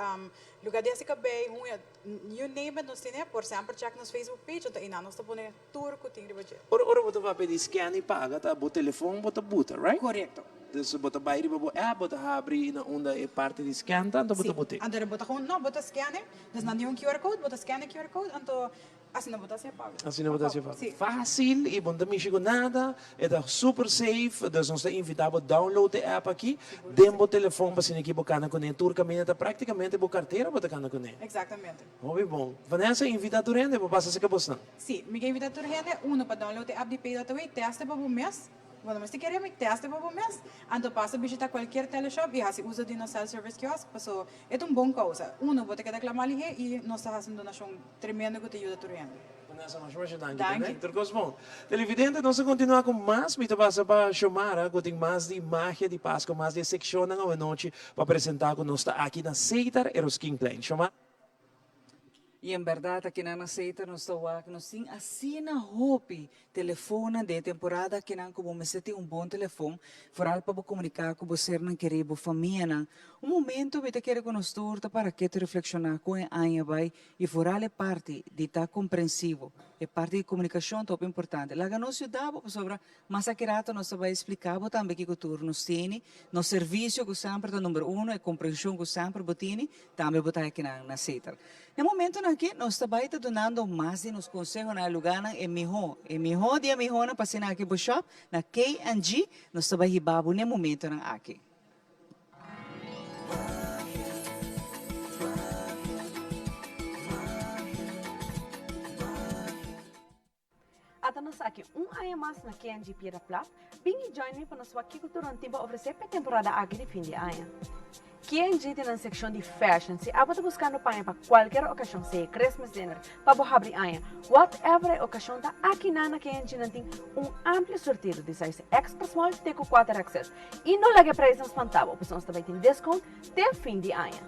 lugar de ficar bem, you name it, nós temos, por exemplo, check nos Facebook page, então nós estamos pondo tour que tem de budget. Ora, você vai pedir scan e paga, tá? O telefone, você bota, right? Correto. Então, você vai abrir o app, você abre na onda e parte de scan, então você bota. Então, bota com, não, bota scanner, então não tem QR code, bota scanner QR code, então assim não bota se paga. Assim não bota se paga. Fácil, e não mexe com nada, é super safe, então nós estamos invitados a download a app aqui, dê o telefone para você aqui bocana com ele, turcamente, praticamente, a carteira bocana com ele. Exatamente. Muito bom. Vanessa, invita a tua gente, para passar a você. Sim, me invita a tua gente, para download a app de Pay.Away, testa para o mês. Bueno, mas se queremos teste para o mês, então passa a visitar qualquer teleshop e assim usa de nosso self-service kiosk, então é uma boa coisa. Você quer reclamar ali e nós estamos fazendo uma donação tremenda que te ajuda a tua gente. Vanessa, mas danke. Turcos bom. Televidente, nós vamos continuar com mais, mas passa para chamar, que tem mais de magia de Páscoa, mais de secção na noite para apresentar com nós aqui na Seitar Eroskin Klein. Chamar. E em verdade, aqui na Seita, nós temos assim na hope telefone de temporada que não como você tem bom telefone, foral para comunicar com você não querer a família, momento que quer com nós turta para que te reflexionar com a anha vai e foral é parte de estar compreensivo, é parte de comunicação top importante. Lá que nós ajudamos sobre mas aqui rato nós vai explicar também que o turno nos tem, no serviço que sempre o número 1 é compreensão que sempre botini, também botar aqui na Seita. No momento aqui, nós estamos donando mais de nos conselhos na lugar é melhor dia melhor para ser aqui no shop, na K&G, nós estamos ribabo no momento aqui. Até nós aqui, ano mais na K&G Piedra Plat, vem e join me para nós aqui cultura antiga oferecer para temporada aqui de fim de ano. K&G tem uma secção de fashion, se você buscando panha para qualquer ocasião, seja Christmas dinner, para abrir anha, whatever ocasião, tá aqui na K&G tem amplo sortido de size extra small, até com 4XL. E não lage preço espantável, pois nós também tem desconto até fim de anha.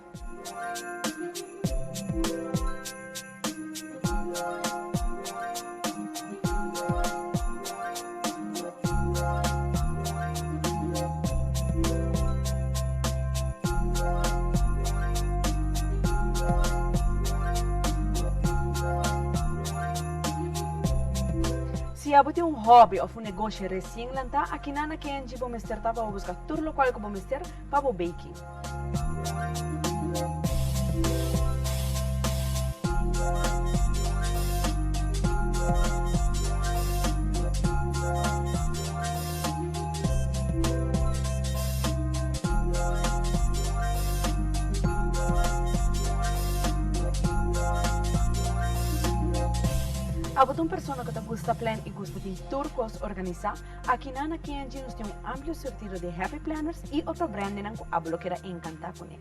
Se você tem hobby ou negócio recém-lançado, aqui na K&G vamos ter para buscar tudo o qual vamos ter para o baking. A uma pessoa que gosta de plan e gosta de turcos organizar, aqui na K&G nós temos amplo sortido de Happy Planners e outro brand que a bloqueira encanta com ele.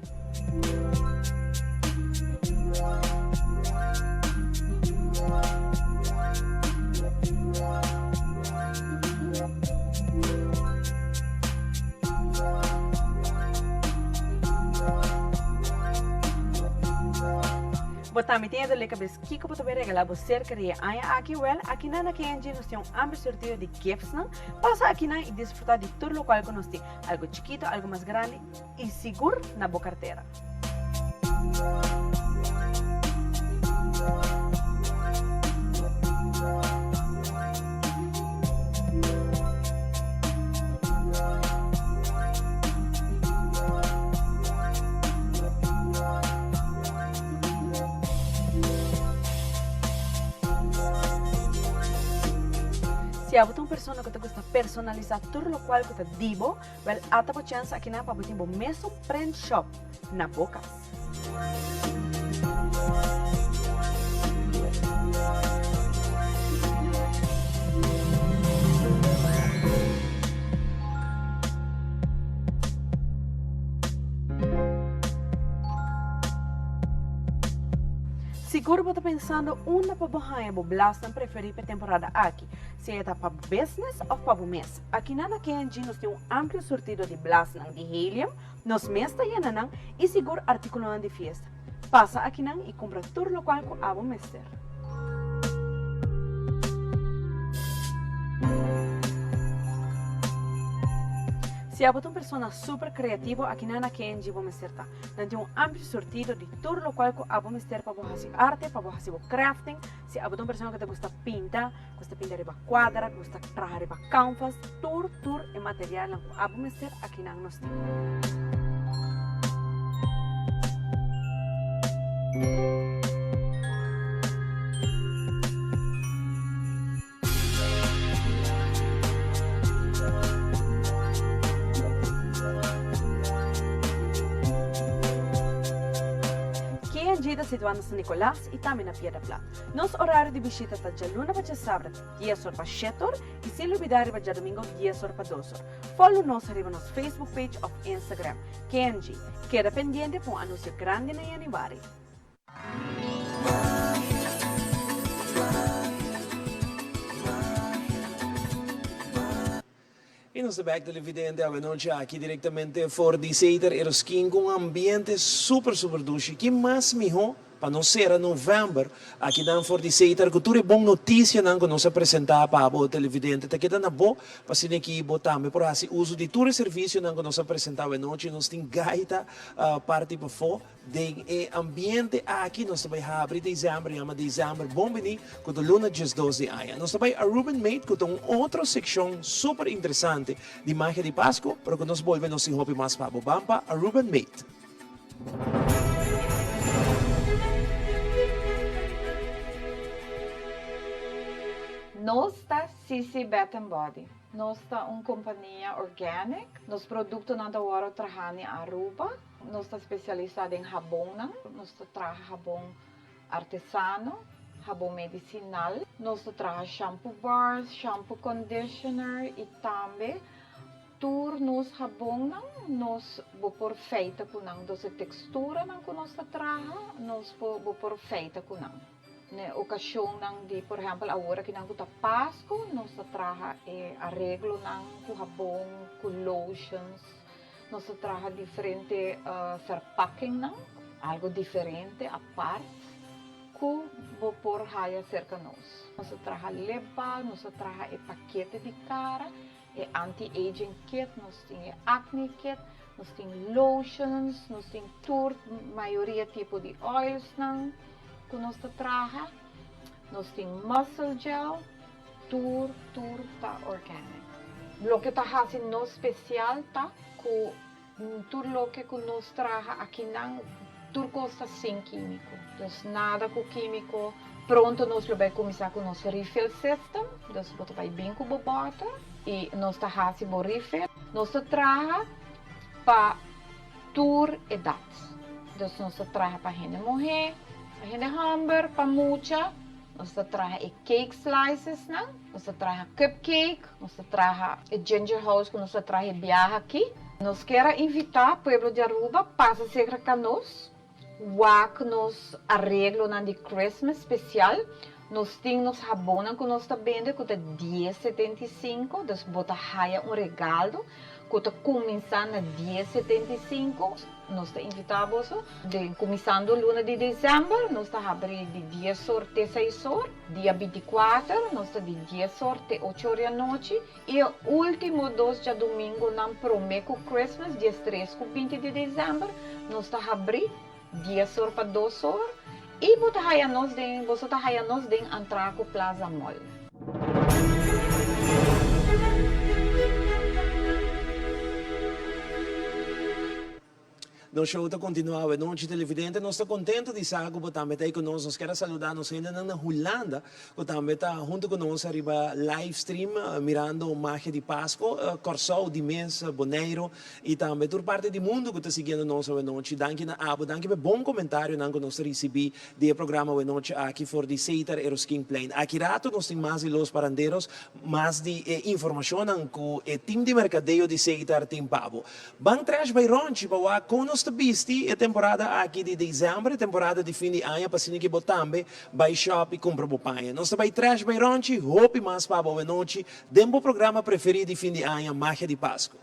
Também tem a cabeça que você pode regalar você queria aqui na K&G nós temos amplo sortido de gifts, passa aqui e desfrutar de tudo o qual nós temos, algo chiquito, algo mais grande e seguro na boa carteira. Se você é uma pessoa que gosta de personalizar tudo o qual você divo, há a chance aqui na para você ter o mesmo print shop na boca. Seguro você pensando uma pabuhanha bo blastan preferir para temporada aqui. Se é para business ou para mês. Aqui na KNG nós temos amplo sortido de blastan de helium, nos mesta yananang e seguro articulan de fiesta. Passa aqui nan e compra tudo lo qual com abo mester. Se é uma pessoa super criativa, aqui na KNG vamos acertar. Nós temos amplo sortido de tudo o qual vamos mostrar para fazer arte, para fazer crafting. Se é uma pessoa que gosta de pintar riba quadra, gosta de trabalhar riba canvas, tudo é material que vamos mostrar aqui na nós temos. Situado em São Nicolás e também na Piedra Plata. Nosso horário de visita está de luna para sábado, 10 horas para 7 horas e sem olvidar para domingo, 10 horas para 2 horas. Follow-nos arriba no Facebook page ou Instagram, KNG. Queda pendiente para um anúncio grande na Januário. E nos back televidente avvenuti aqui diretamente for di Seiter Eroskin com um ambiente super duche. Que mais melhor para não ser em novembro aqui dan for di Seiter que tudo é bom notícia não que nos apresentar para o televidente. Tá que dá na boa para se aqui botar me por assim uso de todo serviço não que nos apresentar avvenuti nos tem gaita parte para fora de ambiente aqui nós também abrir dezembro chama dezembro bom bem com a luna just 12 anos. Nós também a Ruben Mate com outra seção super interessante de magia de Páscoa para que nós volvemos sem hobby mais para Bampa a Ruben Mate. Nós da CC Bath Body. Nós da uma companhia orgânica. Nos produtos não da hora trabalham em Aruba. Nós está especializado em sabão. Nós trabalhamos sabão artesano, sabão medicinal. Nós trabalhamos shampoo bars, shampoo conditioner e também nos sabão nós por feita com não, doce textura não que nós trabalhamos, nós por feita com não. Na ocasião de, por exemplo, agora que não está Páscoa, nós trabalhamos arreglo com sabão, com lotions, nós trabalhamos diferente verpakking algo diferente a parte que por raia cerca nós. Nós trabalhamos leba, nós trabalhamos paquete de cara, anti-aging kit, nós temos acne kit, nós temos lotions, nós temos toda a maioria tipo de oils que nós trabalhamos. Nós temos muscle gel, tudo está orgânico. O que está fazendo no especial tá que tudo o que nós trabalhamos aqui não tudo custa sem químico. Então nada com químico. Pronto, nós vamos começar com o nosso refill system. Nós vamos bem com o bottle e nós está fazendo o refill. Nós trabalhamos para toda idade. Então nós trabalhamos para gente mulher, para gente hamburger, para mucha. Nós trabalhamos cake slices, nós trabalhamos cupcake, nós trabalhamos ginger house, que nós trabalhamos viagem aqui. Nós queremos invitar o povo de Aruba para ser conosco. Que nós arreglo de Christmas especial. Nós temos sabão que nós está vendendo que é R$10,75. Nós bota um regalo que está começando a R$10,75. Nós está invitamos de começando luna de dezembro. Nós está abrindo de 10 horas até 6 horas. Dia 24, nós está de 10 horas até 8 horas da noite. E o último 2 de domingo, não prometo Christmas, dia 3 com 20 de dezembro. Nós está abrindo 10 horas para 2 horas e você está nos den Antraco Plaza Mall. No show está continuando, noite televidente, nós estamos contentes de estar com também está conosco, nós queremos saludar, nós ainda na Holanda, que também está junto conosco, arriba live stream, mirando Magia de Páscoa, Corsol de mês, Boneiro, e também toda parte do mundo que está seguindo nós hoje noite. Danke na abo, danke por bom comentário que nós recebi do programa hoje noite aqui for de Seiter Eroskin Plain. Aqui rato nós temos mais de los parandeiros, mais de informação que o time de mercadeio de Seiter tem pavo. Bang trash by Ronchi, para com nós está bisti, é temporada aqui de dezembro, é temporada de fim de ano, para sinigay botambe, vai shop e compra bopanha. Nós também trash by ronchi, hope mais para boa noite, dembo programa preferido de fim de ano, Magia de Páscoa.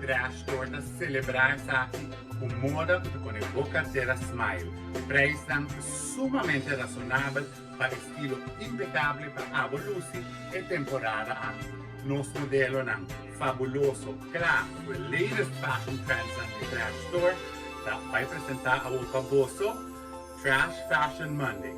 Trash torna celebrar essa com moda com a boca dela smile. Preço sumamente razonável para estilo impecável para a Lucy e temporada a. Nosso modelo é fabuloso, claro, o latest fashion trends na Trash Store vai apresentar o famoso Trash Fashion Monday.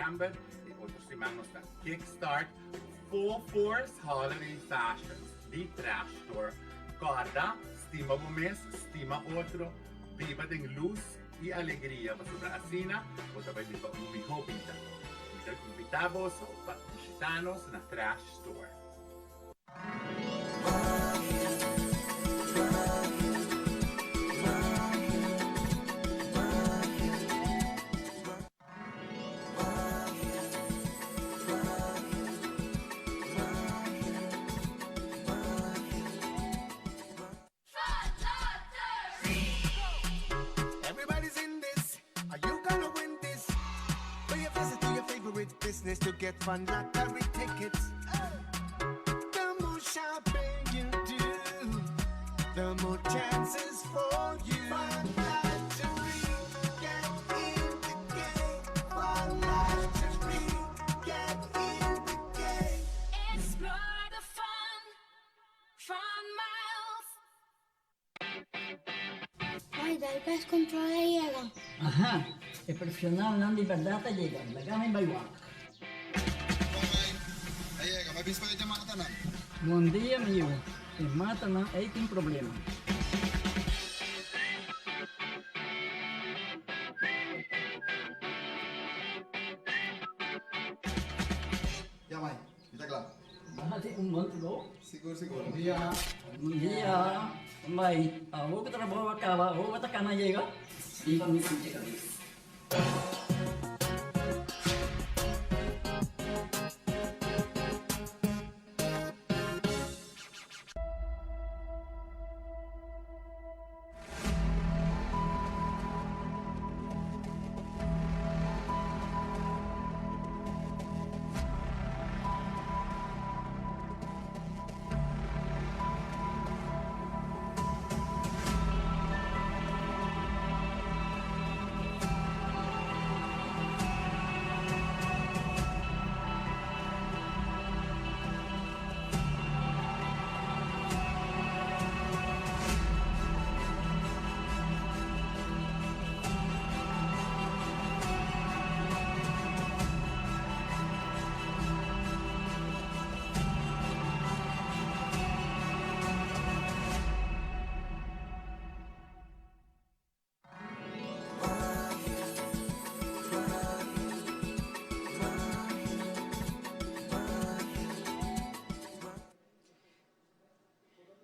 September e outro semana nós está Kickstart Full Force Holiday Fashions de Trash Store. Cada estima um mês, estima outro, viva de luz e alegria para sobre a cena, ou também viva um vida. Invitamos para visitar-nos na Trash Store. Everybody's in this. Are you gonna win this? Pay a visit to your favorite business to get fun lottery tickets. The more shopping you do, the more chances for you. Fun lottery, get in the game. Fun lottery, get in the game. Explore the fun, fun miles. Ay, dai, pes controla llega. Ajá, el profesional não de verdade llega, lagam em Baiwak. Mas bis pa yung mata na. Bom dia, amigo. E mata não, aí tem problema. Ya, Mai. Kita kelar. Mahati month ago. Siguro. Bom dia. Mai, ako ka trabaho ka ba? Ako ba ka na llega? Di ba mi kunci kami?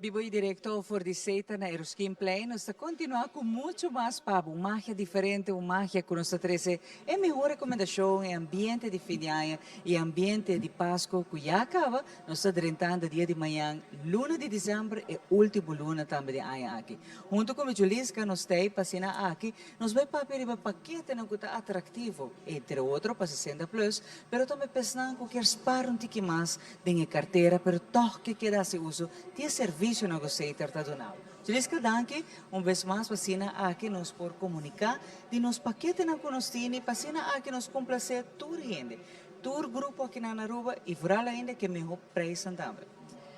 Biboy directo for de seita na Eroskin Plain, nós está continuar com muito mais papo, uma magia diferente, uma magia que nós treze é melhor recomendação em ambiente de fim de ano e ambiente de Páscoa que já acaba, nós está drentando dia de manhã, luna de dezembro e último luna também de ano aqui. Junto com a Julisca, nós está passando aqui, nós vai papel para paquete não que está atrativo, entre outros para 60 plus, pero também pensando que quer spar um tique mais de carteira, pero toch que queda se uso de serviço na você tratadonal. Julisca danke, vez mais passina aqui nos por comunicar de nos paquete na conostini, passina aqui nos complacer tur gente, tur grupo aqui na Aruba e vural ainda que melhor preço também.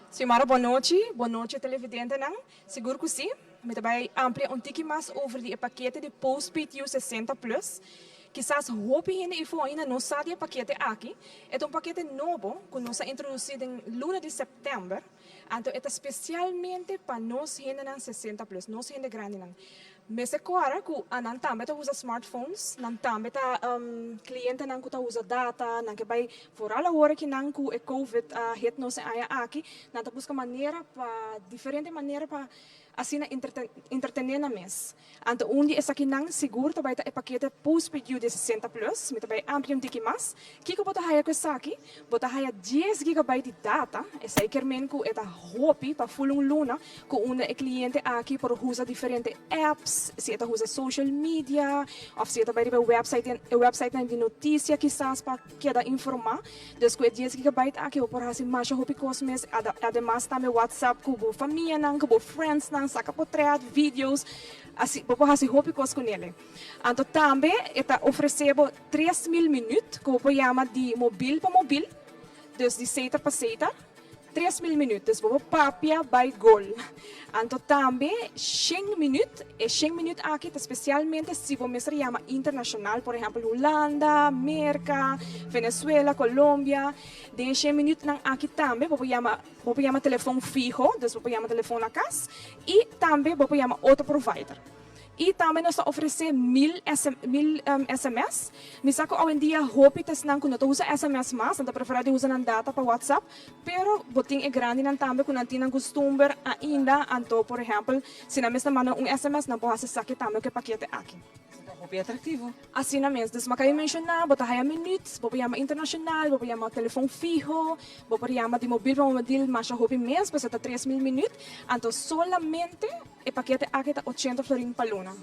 Senhora, boa noite televidente não? Seguro que sim, mas também ampliar tique mais over de paquete de postpaid U 60 plus. Quizás hope gente e foi ainda não sabe o paquete aqui. É paquete novo que nós introduzido em luna de setembro. Então, é especialmente para nós gente na 60 plus, nós gente grande não. Mas agora que não também usa smartphones, não também cliente não que usa data, não que vai vooral a hora que não que COVID het nós aqui, não busca maneira para diferente maneira para assim entretener na mês. Então, onde essa aqui não seguro, também é paquete postpaid de 60 plus, mas também ampliam tiki mais. Que bota raia com essa aqui, bota raia 10 GB de data, é zekermente que é hopi para full luna, que uma cliente aqui por usar diferentes apps, se é usa social media, ou se é também website de notícia, quizás para queda informar. Dus que 10 GB aqui, por assim mais hopi cosmes, además também WhatsApp com família, com friends, saca potread, vídeos, assim, vou fazer roupas com ele. Então, também, está oferecendo 3.000 minutos, que eu chamo de mobil para mobil, dus de seita para seita, 3.000 minutos, vou papia by goal. Anto também 100 minutos aqui, especialmente se você chama internacional, por exemplo, Holanda, América, Venezuela, Colômbia. De 100 minutos aqui também, você chama telefone fijo, então você chama telefone na casa, e também você chama outro provider. E também nós oferecemos 1000 SMS. Me saco hoje em dia, hope que não quando usa SMS mais, então prefere usar na data para WhatsApp, pero boting é grande não também quando não tem costume ainda, então por exemplo, se não me está mandando SMS, não pode sacar também que paquete aqui. Hopi atrativo. Assim na mesma, mas kayo mencionar, bota haya minutos, bota chama internacional, bota chama telefone fijo, bota chama de móvel para móvel, mas a hopi mês, passa 3.000 minutos, então solamente o paquete aqui está 80 florin para luna.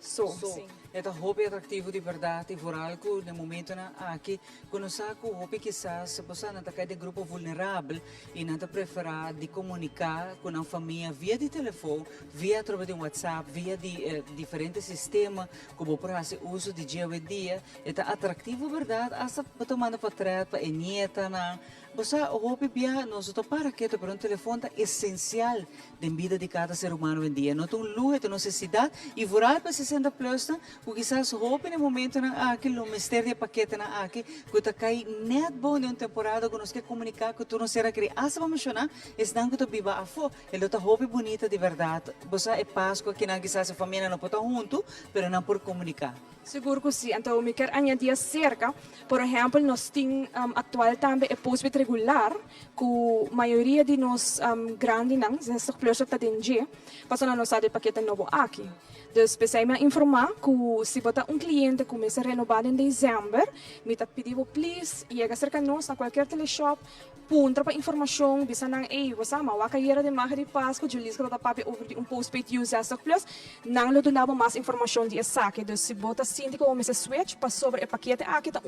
Sim. É hobby atrativo de verdade e por algo no momento na aqui quando saco hobby quizás você não está de grupo vulnerável e não está preferar de comunicar com a família via de telefone, via através de WhatsApp, via de diferentes sistemas como por exemplo uso de dia a dia é atrativo verdade essa tomando para trás para nieta na você hobby bia nós estou para que para um telefone é essencial da vida de cada ser humano em dia não tem luxo, tem necessidade e por algo para 60 plus o quizás hobby no momento na aquele mistério de paquete na aqui que está cai net bom de uma temporada que nós quer comunicar que tu não será querer asa para mencionar es não que tu viva a fo ele tá hobby bonita de verdade você é Páscoa que não quizás a família não pode estar junto pero não por comunicar. Seguro que sim. Então, eu quero añadir cerca, por exemplo, nós temos atual também o postpaid regular, que a maioria de nós grandes não, se plus está dentro, passando a nossa de paquete novo aqui. Dus precisamos informar que se botar cliente começa a renovar em dezembro, me tá pedindo please, chega cerca de nós, na qualquer teleshop, punta para informação, bisa nang você mau kayera de marca de Páscoa, Julis que tá papi over postpaid user plus, nang lo donava mais informação de saque, dus se bota sinti como se switch para sobre o paquete aqui tá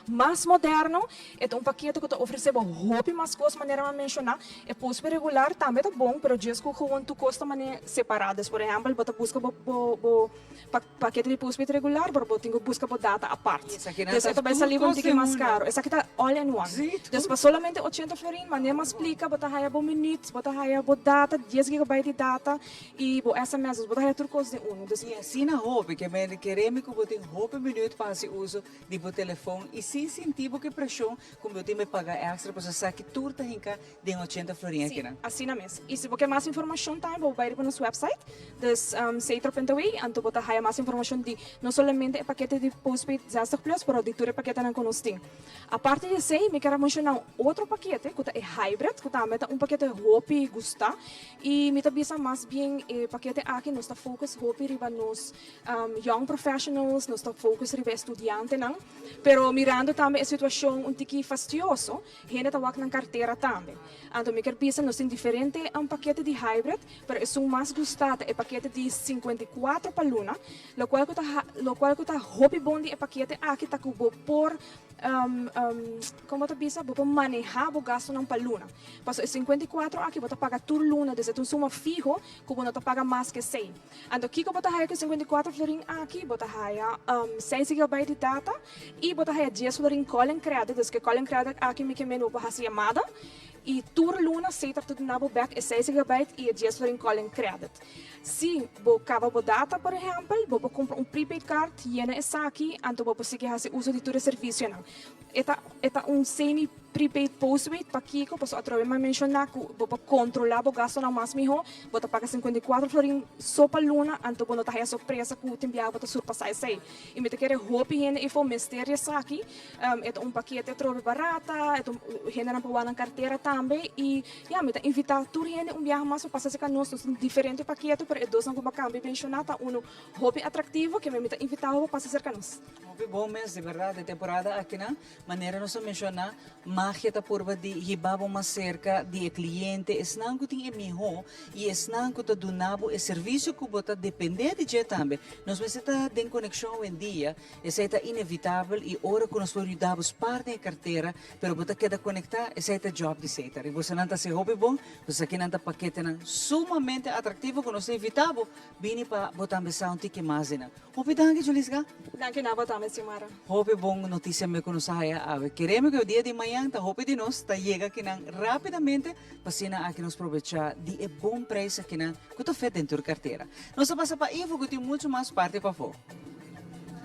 mais moderno, é paquete que tá oferecendo hobby mais coisas maneira de mencionar, é postpaid regular também tá bom, pero just que com tu custa maneira separadas, por exemplo, bota busca paquete de postpaid regular, pero botinho busca por data a parte. Essa vai sair um ticket mais caro. Essa aqui tá all in one. Depois solamente 80 florin, maneira mais explica, bota haya bo minutos, bota haya bo data, 10 GB de data e bo SMS, bota haya tudo coisa de uno. E assim na hobby, que me queremos que botem hobby minuto para esse uso de bo telefone e sem incentivo que pressão, como eu tenho que pagar extra para saber que tudo tá rica de 80 florin aqui, né? Assim na mesma. E se você quer mais informação, tá, vou vai para nosso website, des Seiter.we, então bota haya mais informação de não somente o paquete de postpaid 60 plus, pero de todo o paquete não conosco. A parte de sei, me quero mencionar outro paquete, que é hybrid, que também é paquete hobby gusta, e me também mais bem paquete aqui nós está focus hobby riba nos young professionals, nós está focus riba estudante não, pero mirando também a situação pouco fastidioso, gente tá na carteira também. Então me quero pensar nós tem diferente paquete de hybrid, pero é mais gostado é paquete de 54 para luna, lo qual que tá hobby bom de paquete aqui tá que por como tu bisa, vou manejar o gasto não para luna. Passo 54 aqui, vou pagar tudo luna, desde tu suma fijo, que vou não pagar mais que 100. Então aqui que vou pagar 54 florin aqui, vou pagar 6 GB de data e vou pagar 10 florin calling credit, desde que calling credit aqui me que menu para fazer chamada. E tur luna seita tudo na back é 6 GB e 10 florin calling credit. Se vou acaba a data, por exemplo, vou comprar prepaid card, llena essa aqui, então vou conseguir fazer uso de todo o serviço não. Eta semi prepaid postpaid para Kiko, posso através de mencionar que vou controlar o gasto não mais melhor, vou pagar 54 florin só para luna, então vou notar a surpresa que o tempo vou surpassar isso aí. E me querer hobby e for mistério essa aqui, é paquete trobe barata, é gente não pode na carteira também e me invitar tudo gente viagem mais para passar com nós diferente paquete, pero é dois não como cambio mencionar tá hobby atrativo que me invitar para passar com nós. Hobby bom mesmo, de verdade, temporada aqui na maneira nós mencionar magia ta porba de hibabo mais cerca de cliente, esnan que tem melhor e esnan que ta donabo e serviço que bota depender de je também. Nós precisa de conexão em dia, essa é inevitável e hora que nós podemos parte da carteira, pero bota queda conectar, essa é job de seita. E você não tá se hobby bom, você aqui não tá paquete não sumamente atrativo que nós evitamos, vini para botar mensagem que mais na. Hobby danke Julisca. Danke na botar Simara. Hobby bom notícia me conosaya, queremos que o dia de manhã nang tahopi de nós, ta llega que nang rapidamente, pasina aqui nos aproveitar de bom preço que nang kuto fet dentro da carteira. Nós passa para info que tem muito mais parte para for.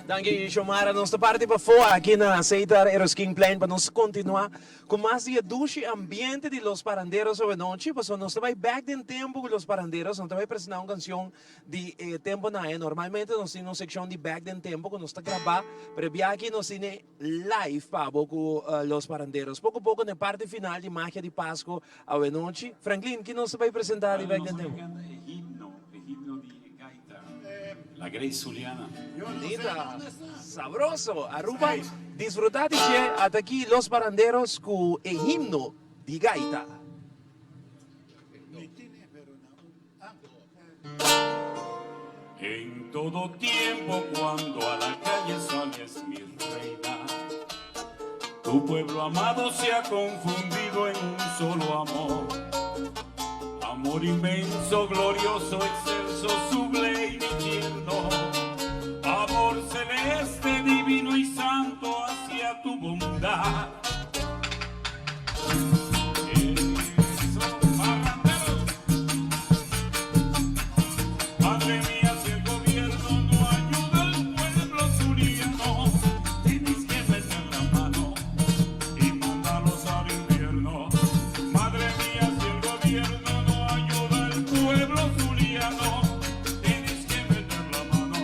Danke, Shomara. Nossa parte para fora aqui na Seitar Eros King Plain para nós continuar com mais de duche ambiente de los parandeiros hoje noite. Pues nós vai back em tempo com los parandeiros. Nós vai apresentar uma canção de tempo na Normalmente nós temos uma secção de back em tempo que nós está gravar, pero aqui nós temos live pabo com los parandeiros. Pouco a pouco na parte final de Magia de Páscoa hoje noite. Franklin, que nós vai apresentar de back em tempo? La Grace Zuliana. Bonita, sabroso. Aruba, disfrutate hasta aquí los paranderos con el himno de gaita. En todo tiempo cuando a la calle sales, mi reina, tu pueblo amado se ha confundido en un solo amor. Amor inmenso, glorioso, excelso, sublime y tierno. Amor celeste, divino y santo hacia tu bondad. Madre mía, si el gobierno no ayuda al pueblo zuliano, tienes que meter la mano y mandarlos al invierno. Madre mía, si el gobierno no ayuda al pueblo zuliano, tienes que meter la mano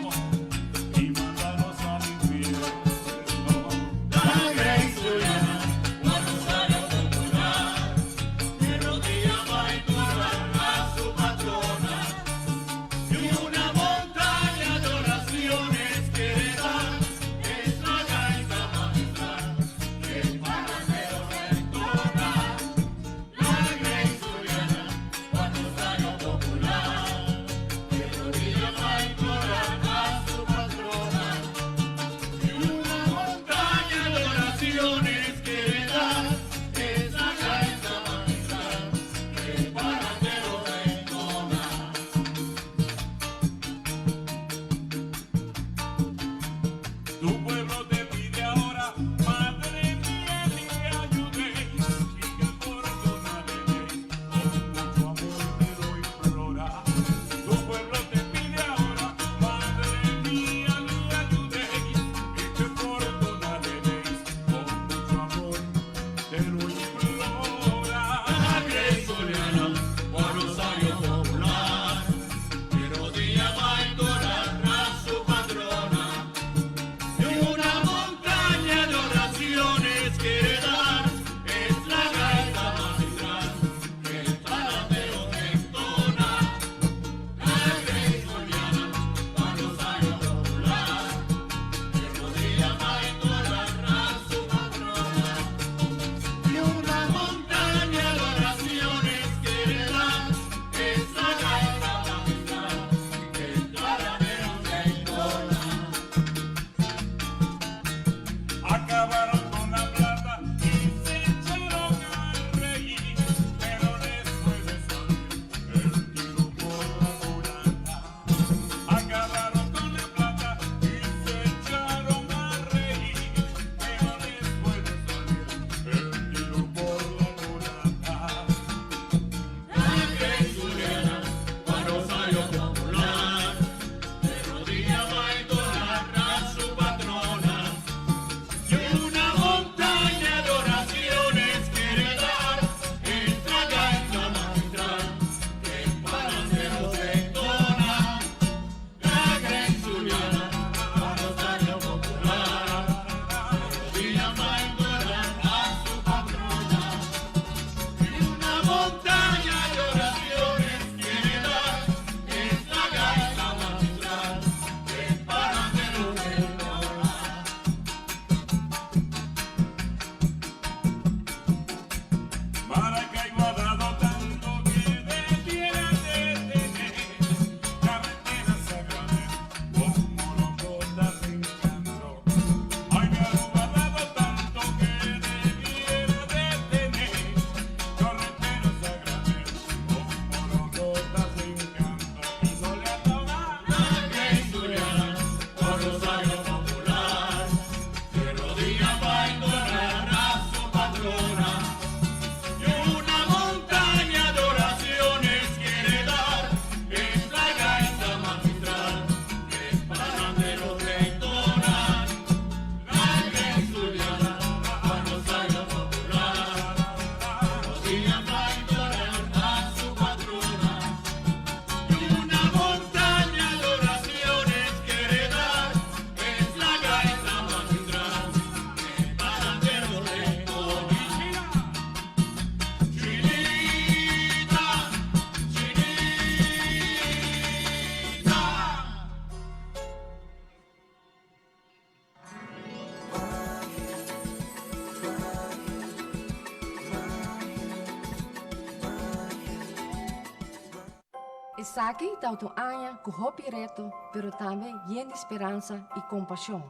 Essa aqui dá o anha com hopi reto, pero também tem esperança e compaixão.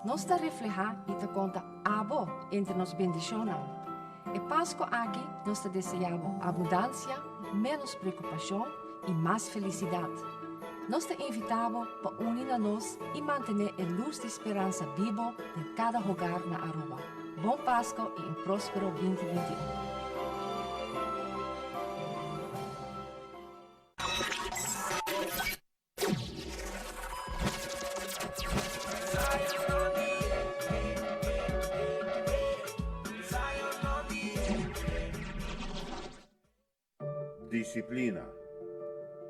Nós está reflejar e te conta abo entre nos bendiciones. E Páscoa aqui nós te desejamos abundância, menos preocupação e mais felicidade. Nós te invitamos para unir-nos e manter a luz de esperança viva em cada hogar na Aruba. Bom Páscoa e um próspero 2021. Disciplina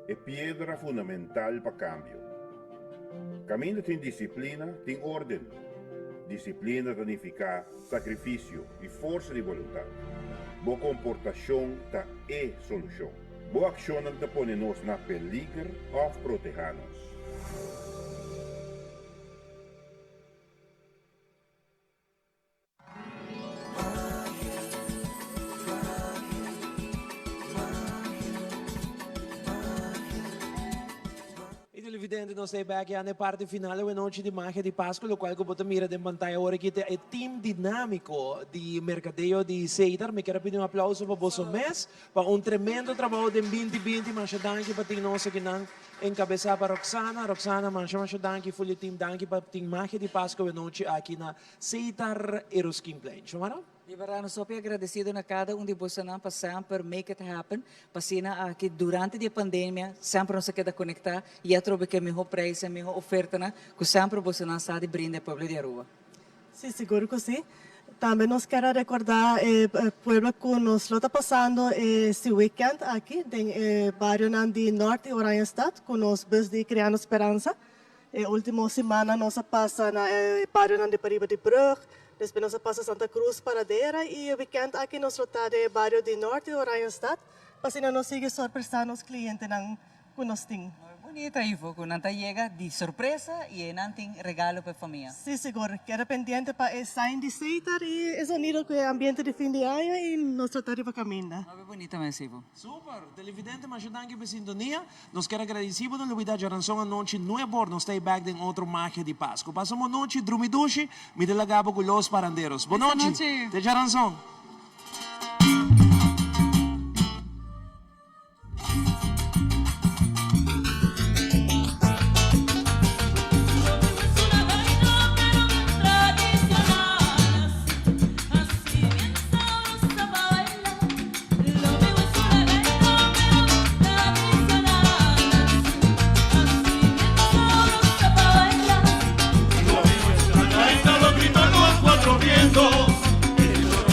é pedra fundamental para cambio. Caminho tem disciplina, tem ordem. Disciplina significa sacrifício e força de vontade. Boa comportação é solução. Boa ação não te põe nos na peligro ou proteger-nos. Televidente, nós estamos aqui na parte final da noite de magia de Páscoa, o qual você mira de pantalla agora que é o time dinâmico de mercadeio de Seitar. Me quero pedir um aplauso para você mês, para um tremendo trabalho de 2020, mas danke para ti nós aqui não encabeçar para Roxana, mas danke para o time, danke para o time magia de Páscoa da noite aqui na Seitar Eroskin Plain. Chamaram? De verdade, nós somos agradecidos a cada de vocês para sempre make it happen. Para que durante a pandemia sempre nos queda conectar e a trobe que é melhor preço, melhor oferta, que sempre vocês sabe brinde ao povo de Aruba. Sim, seguro que sim. Também nós queremos recordar o povo que nós está passando esse weekend aqui, no bairro de Norte Oranjestad, com nós bus de Criando Esperança. Última semana nós passa no bairro de Pariba de Brug. Depois nós passa Santa Cruz Paradeira e o weekend aqui nós está no bairro de Norte Oranjestad, para nós seguir surpresando os clientes que nós temos. Bonita, Ivo, quando não chega de surpresa e não tem regalo para a família. Sim, seguro. Quero pendiente para o sign de Seitar e é sonido com o ambiente de fim de ano e nós tratamos para caminhar. Muito bonita mesmo, Ivo. Super. Televidente, mas danke para a sintonia. Nós quero agradecer por a novidade de ranção a noite nueva. Nós estamos back em outro magia de Páscoa. Passamos noite, drumidushi, me delagabo com os parandeiros. Boa noite. Te ranção. Gritando a cuatro vientos, el oro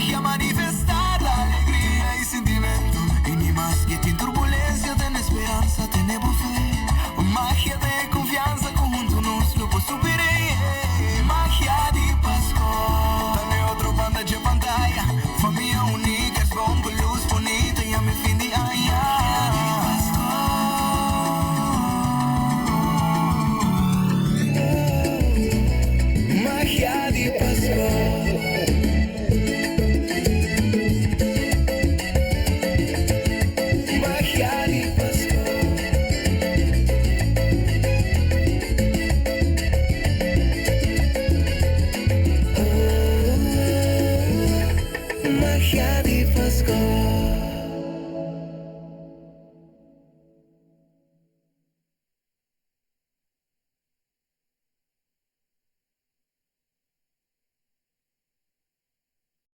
magia manifestada, alegría y sentimiento. Y ni más que en turbulencia, ten esperanza, tenemos fe. Magia de confianza, conjunto nos lo superé. Magia de Pascua. Dame otro banda de pantalla, familia única, es bomba, luz bonita y a mi fin de año. Magia de Pascua. Magia de Pascua. Magia de Pascua.